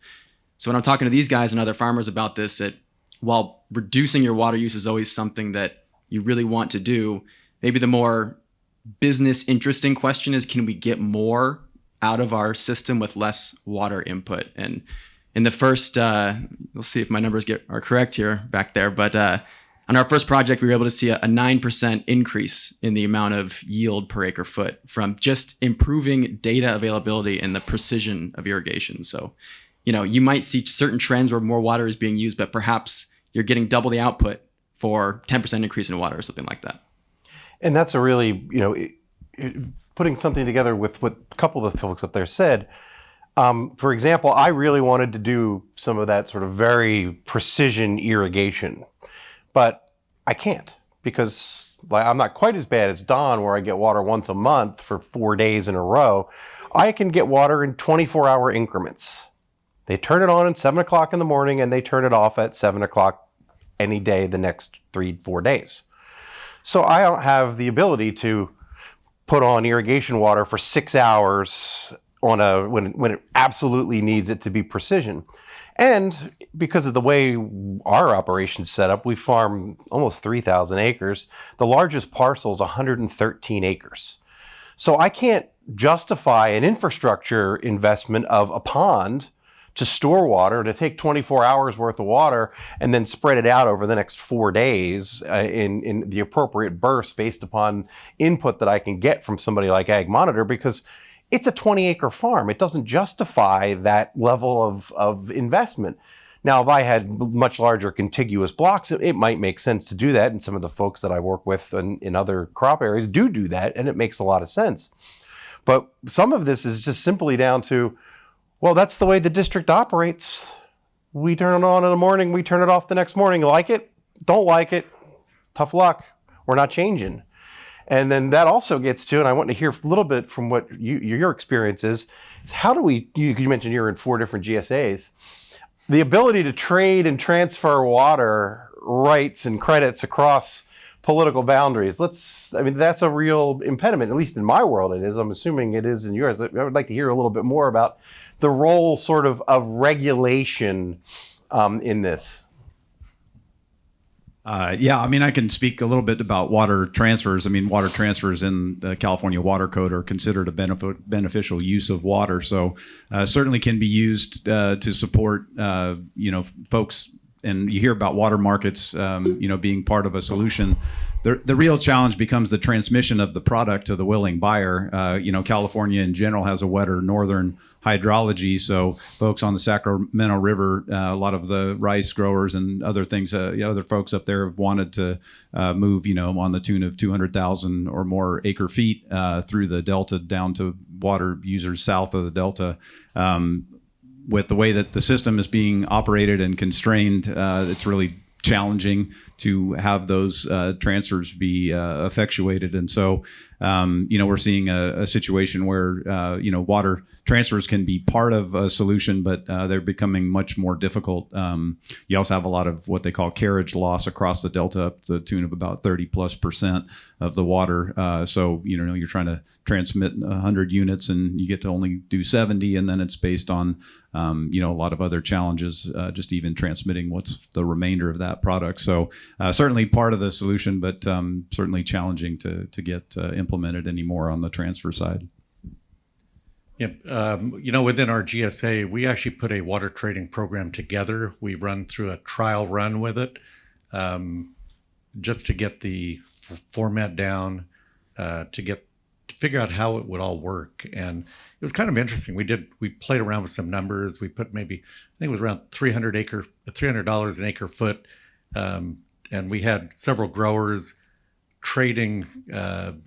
So when I'm talking to these guys and other farmers about this, that while reducing your water use is always something that you really want to do, maybe the more business interesting question is, can we get more out of our system with less water input? And in the first, we'll see if my numbers are correct here back there, but on our first project, we were able to see a 9% increase in the amount of yield per acre foot from just improving data availability and the precision of irrigation. So, you might see certain trends where more water is being used, but perhaps you're getting double the output for 10% increase in water or something like that. And that's a really, putting something together with what a couple of the folks up there said. For example, I really wanted to do some of that sort of very precision irrigation, but I can't because I'm not quite as bad as Don, where I get water once a month for 4 days in a row. I can get water in 24-hour increments. They turn it on at 7 o'clock in the morning and they turn it off at 7 o'clock any day the next 3-4 days. So I don't have the ability to put on irrigation water for 6 hours when it absolutely needs it to be precision. And because of the way our operation's set up, we farm almost 3,000 acres. The largest parcel is 113 acres. So I can't justify an infrastructure investment of a pond to store water, to take 24 hours worth of water and then spread it out over the next 4 days in the appropriate bursts based upon input that I can get from somebody like Ag Monitor, because it's a 20-acre farm. It doesn't justify that level of investment. Now, if I had much larger contiguous blocks, it might make sense to do that. And some of the folks that I work with in other crop areas do that, and it makes a lot of sense. But some of this is just simply down to, well, that's the way the district operates. We turn it on in the morning, we turn it off the next morning. Like it, don't like it, tough luck. We're not changing. And then that also gets to, and I want to hear a little bit from what your experience is how do you mentioned you're in 4 different GSAs, the ability to trade and transfer water rights and credits across political boundaries. That's a real impediment, at least in my world it is. I'm assuming it is in yours. I would like to hear a little bit more about the role sort of regulation in this. I can speak a little bit about water transfers. Water transfers in the California Water Code are considered a beneficial use of water. So certainly can be used to support, folks. And you hear about water markets, being part of a solution. The real challenge becomes the transmission of the product to the willing buyer. California in general has a wetter northern hydrology, so folks on the Sacramento River, a lot of the rice growers and other things, other folks up there have wanted to move, on the tune of 200,000 or more acre feet through the Delta down to water users south of the Delta. With the way that the system is being operated and constrained, it's really challenging to have those transfers be effectuated. And so, we're seeing a situation where, water transfers can be part of a solution, but they're becoming much more difficult. You also have a lot of what they call carriage loss across the Delta, up to the tune of about 30+% of the water. So, you're trying to transmit 100 units and you get to only do 70, and then it's based on a lot of other challenges, just even transmitting what's the remainder of that product. So certainly part of the solution, but certainly challenging to get implemented anymore on the transfer side. Yeah, within our GSA, we actually put a water trading program together. We run through a trial run with it just to get the format down, to get figure out how it would all work. And it was kind of interesting. We played around with some numbers. We put maybe, I think it was around $300 an acre foot. And we had several growers trading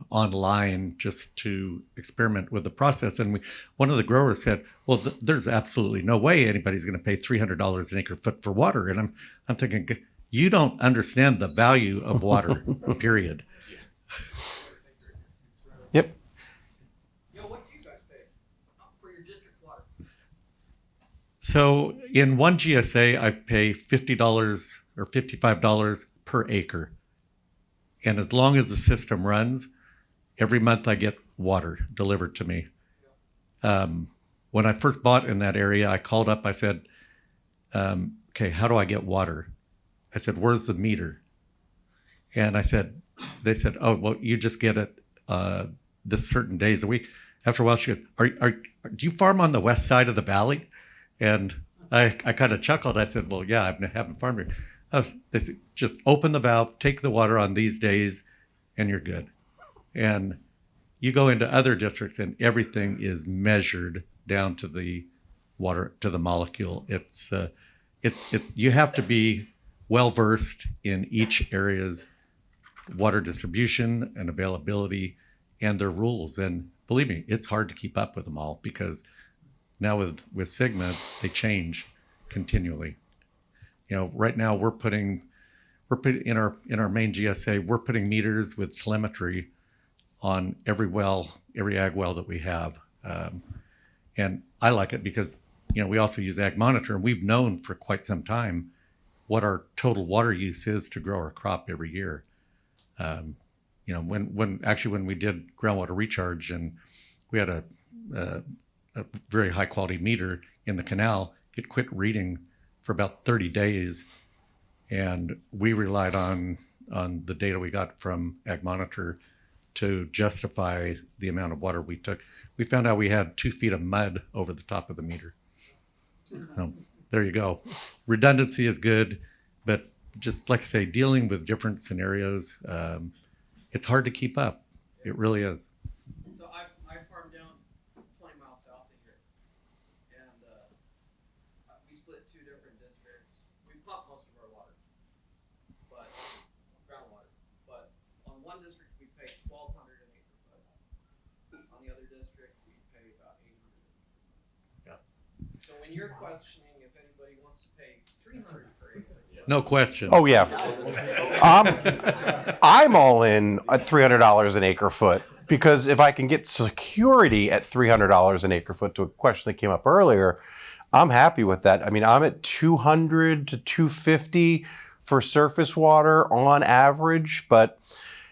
online just to experiment with the process. And one of the growers said, well, there's absolutely no way anybody's going to pay $300 an acre foot for water. And I'm thinking, you don't understand the value of water, period. Yep. What do you guys pay for your district water? So in one GSA, I pay $50 or $55 per acre. And as long as the system runs, every month I get water delivered to me. When I first bought in that area, I called up, I said, okay, how do I get water? I said, where's the meter? And they said, oh, well, you just get it this certain days a week. After a while, she goes, do you farm on the west side of the valley? And I kind of chuckled. I said, well, yeah, I haven't farmed here. They said, just open the valve, take the water on these days, and you're good. And you go into other districts, and everything is measured down to the water, to the molecule. You have to be well versed in each area's water distribution and availability and their rules. And believe me, it's hard to keep up with them all because now with Sigma, they change continually. Right now we're putting in our main GSA, we're putting meters with telemetry on every ag well that we have. And I like it because, we also use Ag Monitor, and we've known for quite some time what our total water use is to grow our crop every year. When we did groundwater recharge and we had a very high quality meter in the canal, it quit reading for about 30 days. And we relied on the data we got from Ag Monitor to justify the amount of water we took. We found out we had 2 feet of mud over the top of the meter. There you go. Redundancy is good, but just like I say, dealing with different scenarios, it's hard to keep up. It really is. So I farm down 20 miles south of here, and we split 2 different districts. We pump most of our water, but groundwater. But on one district we pay $1,200 an acre foot. On the other district we pay about $800. Yeah. So when you're questioning if anybody wants to pay $300 per acre. No question. Oh yeah. I'm all in at $300 an acre foot because if I can get security at $300 an acre foot, to a question that came up earlier, I'm happy with that. I mean, I'm at $200 to $250 for surface water on average, but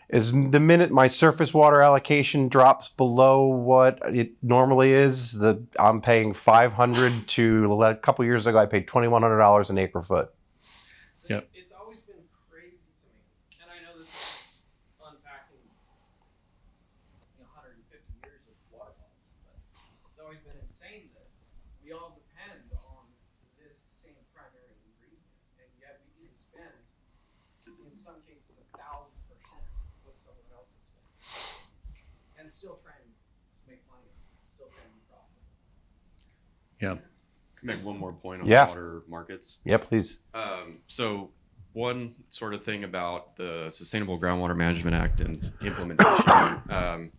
the minute my surface water allocation drops below what it normally is, I'm paying $500 to a couple years ago I paid $2,100 an acre foot. Yep. It's always been crazy to me, and I know this is unpacking 150 years of water policy, but it's always been insane that we all depend on this same primary ingredient, and yet we can spend, in some cases, 1,000% what someone else is spending, and still try and make money, still try and be profitable. Yeah. Can make one more point on Yeah. water markets. Yeah, please. So one sort of thing about the Sustainable Groundwater Management Act and implementation,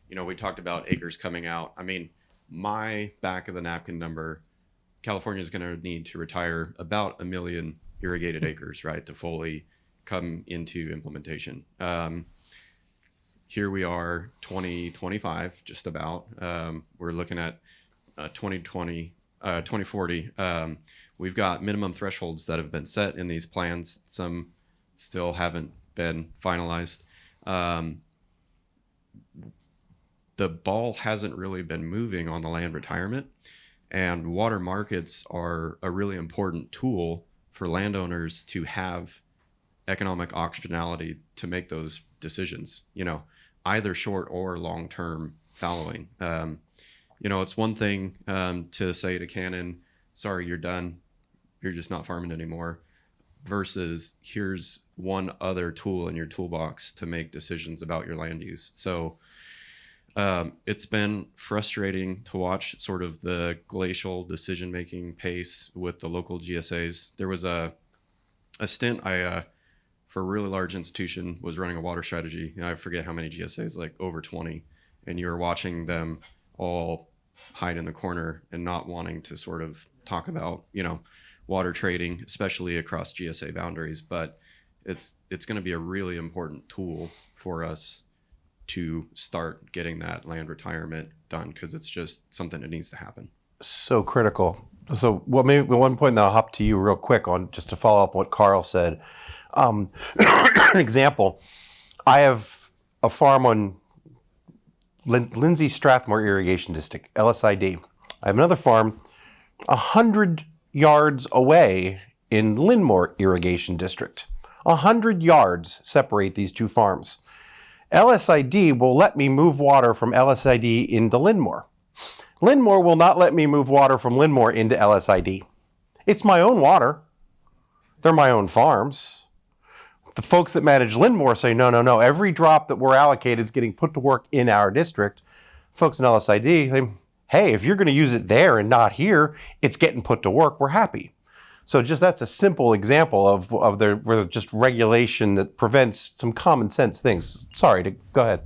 we talked about acres coming out. I mean, my back of the napkin number, California is going to need to retire about 1 million irrigated acres, right, to fully come into implementation. Here we are, 2025, just about. We're looking at 2040. We've got minimum thresholds that have been set in these plans. Some still haven't been finalized. The ball hasn't really been moving on the land retirement, and water markets are a really important tool for landowners to have economic optionality to make those decisions, either short or long-term fallowing. It's one thing to say to Cannon, sorry, you're done. You're just not farming anymore, versus here's one other tool in your toolbox to make decisions about your land use. So It's been frustrating to watch sort of the glacial decision-making pace with the local GSAs. There was a stint for a really large institution was running a water strategy. I forget how many GSAs, like over 20. And you were watching them all hide in the corner and not wanting to sort of talk about, water trading, especially across GSA boundaries. But it's going to be a really important tool for us to start getting that land retirement done, because it's just something that needs to happen. So critical. So, well, maybe one point that I'll hop to you real quick on, just to follow up what Carl said. An example, I have a farm on Lindsay Strathmore Irrigation District, LSID. I have another farm 100 yards away in Linmore Irrigation District. 100 yards separate these two farms. LSID will let me move water from LSID into Linmore. Linmore will not let me move water from Linmore into LSID. It's my own water. They're my own farms. The folks that manage Linmore say, no. Every drop that we're allocated is getting put to work in our district. Folks in LSID say, hey, if you're going to use it there and not here, it's getting put to work. We're happy. So just that's a simple example of where just regulation that prevents some common sense things. Sorry, go ahead.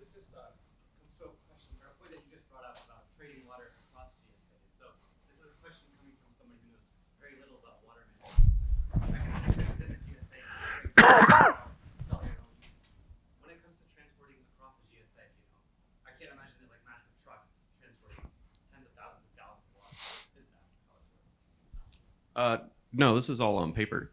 It's just so question or a point that you just brought up about trading water across GSA. So this is a question coming from somebody who knows very little about water management. I can understand the GSA. When it comes to transporting across the GSA, I can't imagine there's like massive trucks transporting tens of thousands of gallons of water. Is that how it works? No, this is all on paper,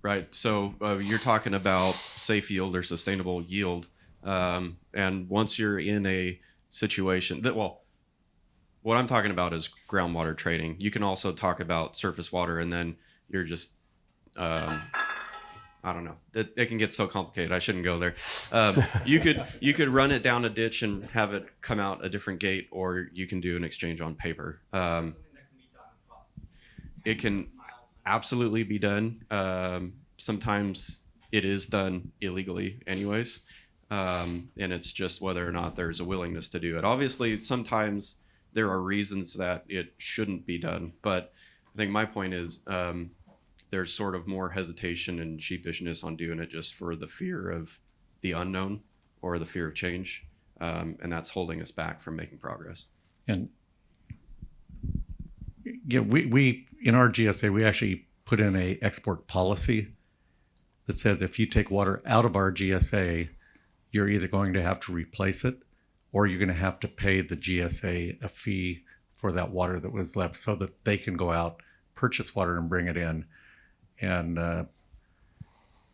right? So you're talking about safe yield or sustainable yield. And once you're in a situation what I'm talking about is groundwater trading. You can also talk about surface water, and then you're just, I don't know. It can get so complicated. I shouldn't go there. You could run it down a ditch and have it come out a different gate, or you can do an exchange on paper. Something that can be done across It can absolutely be done. Sometimes it is done illegally anyways. And it's just whether or not there's a willingness to do it. Obviously, sometimes there are reasons that it shouldn't be done. But I think my point is there's sort of more hesitation and sheepishness on doing it just for the fear of the unknown or the fear of change. And that's holding us back from making progress. And yeah, we in our GSA, we actually put in a export policy that says if you take water out of our GSA, you're either going to have to replace it, or you're going to have to pay the GSA a fee for that water that was left, so that they can go out, purchase water, and bring it in. And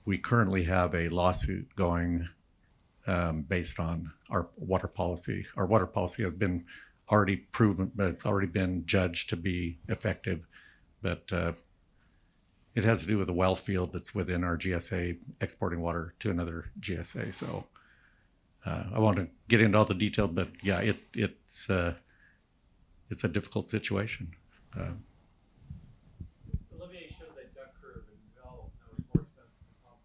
we currently have a lawsuit going based on our water policy. Our water policy has been already proven, but it's already been judged to be effective. But it has to do with a well field that's within our GSA exporting water to another GSA. So I want to get into all the detail, but yeah, it's a difficult situation. Olivier showed that duck curve in Bell, that was more expensive to pump,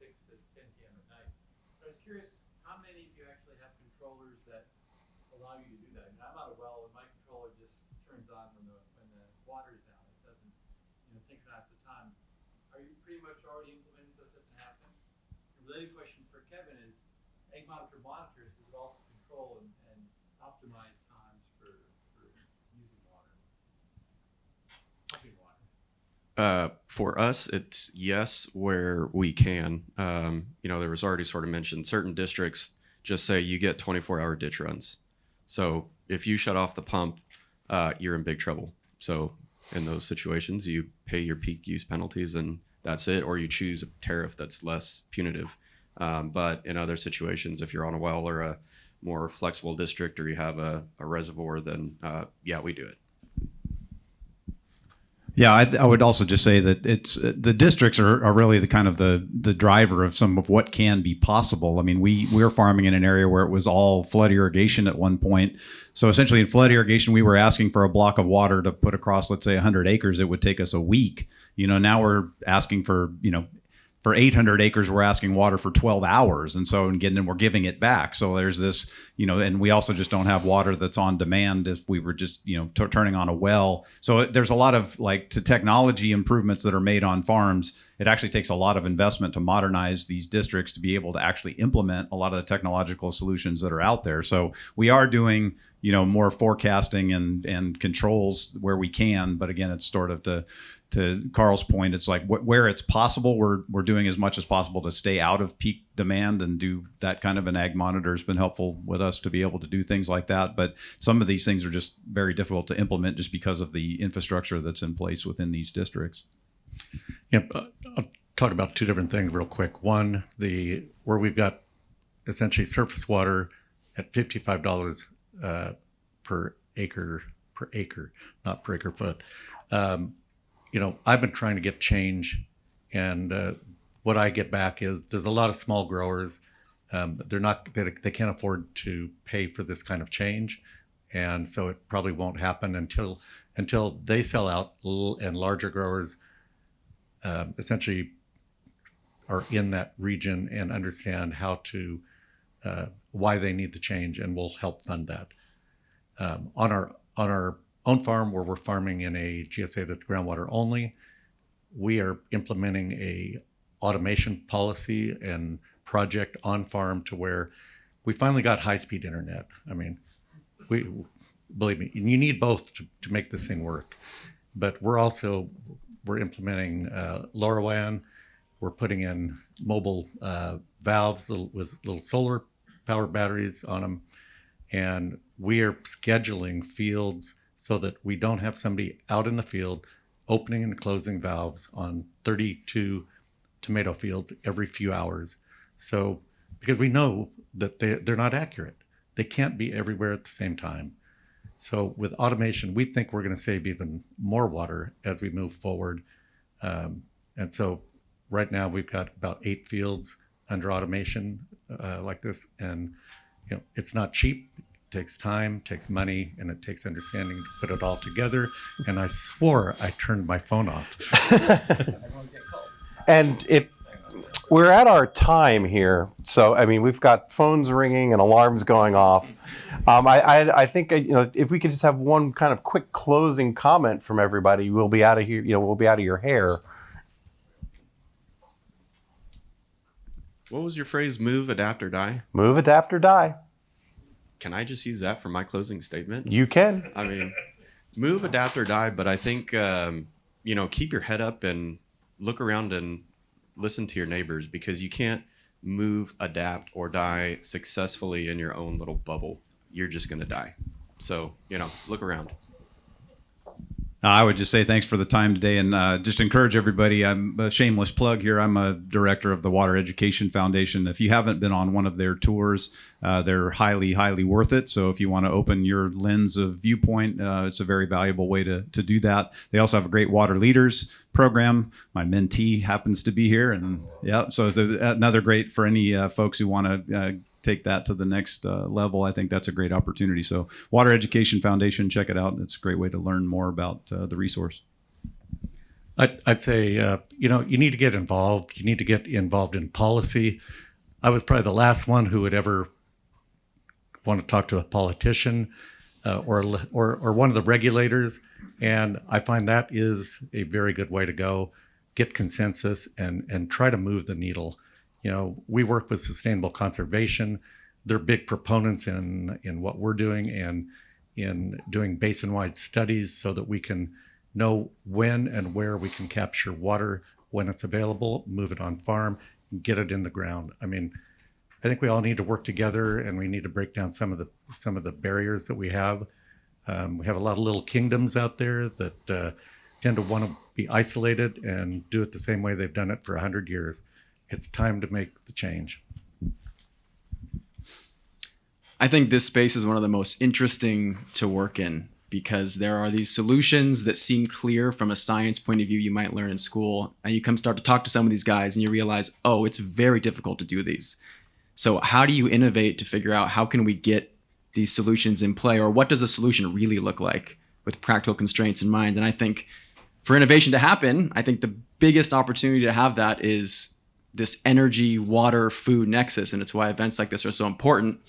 6 to 10 p.m. at night. I was curious, how many of you actually have controllers that allow you to do that? I mean, I'm at a well and my controller just turns on when the water's down. It doesn't, synchronize the time. Are you pretty much already implementing so it doesn't happen? The related question for Kevin is, Egg Monitor monitors, does it also control and optimize times for using water? Pumping water. For us, it's yes, where we can. There was already sort of mentioned certain districts just say you get 24-hour ditch runs. So if you shut off the pump, you're in big trouble. So in those situations, you pay your peak use penalties and that's it, or you choose a tariff that's less punitive. But in other situations, if you're on a well or a more flexible district, or you have a reservoir, then yeah, we do it. Yeah, I would also just say that it's the districts are really the kind of the driver of some of what can be possible. I mean, we're farming in an area where it was all flood irrigation at one point. So essentially in flood irrigation, we were asking for a block of water to put across, let's say 100 acres. It would take us a week. Now we're asking for for 800 acres, we're asking water for 12 hours. And so, and we're giving it back. So there's this, and we also just don't have water that's on demand if we were just, turning on a well. So there's a lot of to technology improvements that are made on farms. It actually takes a lot of investment to modernize these districts to be able to actually implement a lot of the technological solutions that are out there. So we are doing, more forecasting and controls where we can. But again, it's sort of to Carl's point, it's like where it's possible, we're doing as much as possible to stay out of peak demand and do that kind of an ag monitor has been helpful with us to be able to do things like that. But some of these things are just very difficult to implement just because of the infrastructure that's in place within these districts. Yep. I'll talk about two different things real quick. One, where we've got essentially surface water at $55 per acre, not per acre foot. I've been trying to get change, and what I get back is there's a lot of small growers. They can't afford to pay for this kind of change, and so it probably won't happen until they sell out, and larger growers essentially are in that region and understand how to why they need the change, and we'll help fund that. On our own farm, where we're farming in a GSA that's groundwater only, we are implementing a automation policy and project on farm to where we finally got high-speed internet. I mean, believe me, you need both to make this thing work. But we're implementing LoRaWAN. We're putting in mobile valves with little solar powered batteries on them, and we are scheduling fields so that we don't have somebody out in the field opening and closing valves on 32 tomato fields every few hours. So, because we know that they're not accurate. They can't be everywhere at the same time. So with automation, we think we're going to save even more water as we move forward. And so right now we've got about 8 fields under automation like this. And it's not cheap. Takes time, takes money, and it takes understanding to put it all together. And I swore I turned my phone off. And we're at our time here. So, I mean, we've got phones ringing and alarms going off. I think, if we could just have one kind of quick closing comment from everybody, we'll be out of here. We'll be out of your hair. What was your phrase? Move, adapt, or die? Move, adapt, or die. Can I just use that for my closing statement? You can. I mean, move, adapt, or die. But I think, keep your head up and look around and listen to your neighbors, because you can't move, adapt, or die successfully in your own little bubble. You're just going to die. So, look around. I would just say thanks for the time today, and just encourage everybody. I'm a shameless plug here. I'm a director of the Water Education Foundation. If you haven't been on one of their tours, they're highly, highly worth it. So if you want to open your lens of viewpoint, it's a very valuable way to do that. They also have a great water leaders program. My mentee happens to be here, and so it's another great for any folks who want to take that to the next level. I think that's a great opportunity. So Water Education Foundation, check it out. It's a great way to learn more about the resource. I'd say, you need to get involved. You need to get involved in policy. I was probably the last one who would ever want to talk to a politician or one of the regulators. And I find that is a very good way to go. Get consensus and try to move the needle. We work with Sustainable Conservation. They're big proponents in what we're doing and in doing basin-wide studies so that we can know when and where we can capture water when it's available, move it on farm, and get it in the ground. I mean, I think we all need to work together, and we need to break down some of the barriers that we have. We have a lot of little kingdoms out there that tend to want to be isolated and do it the same way they've done it for 100 years. It's time to make the change. I think this space is one of the most interesting to work in, because there are these solutions that seem clear from a science point of view you might learn in school, and you start to talk to some of these guys and you realize, oh, it's very difficult to do these. So how do you innovate to figure out how can we get these solutions in play, or what does the solution really look like with practical constraints in mind? And I think for innovation to happen, I think the biggest opportunity to have that is this energy, water, food nexus. And it's why events like this are so important,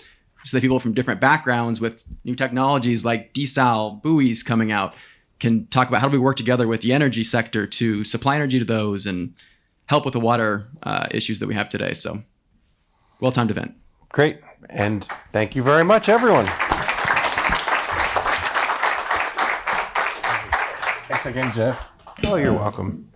so that people from different backgrounds with new technologies like desal, buoys coming out can talk about how do we work together with the energy sector to supply energy to those and help with the water issues that we have today. So well-timed event. Great. And thank you very much, everyone. Thanks again, Jeff. Oh, you're welcome.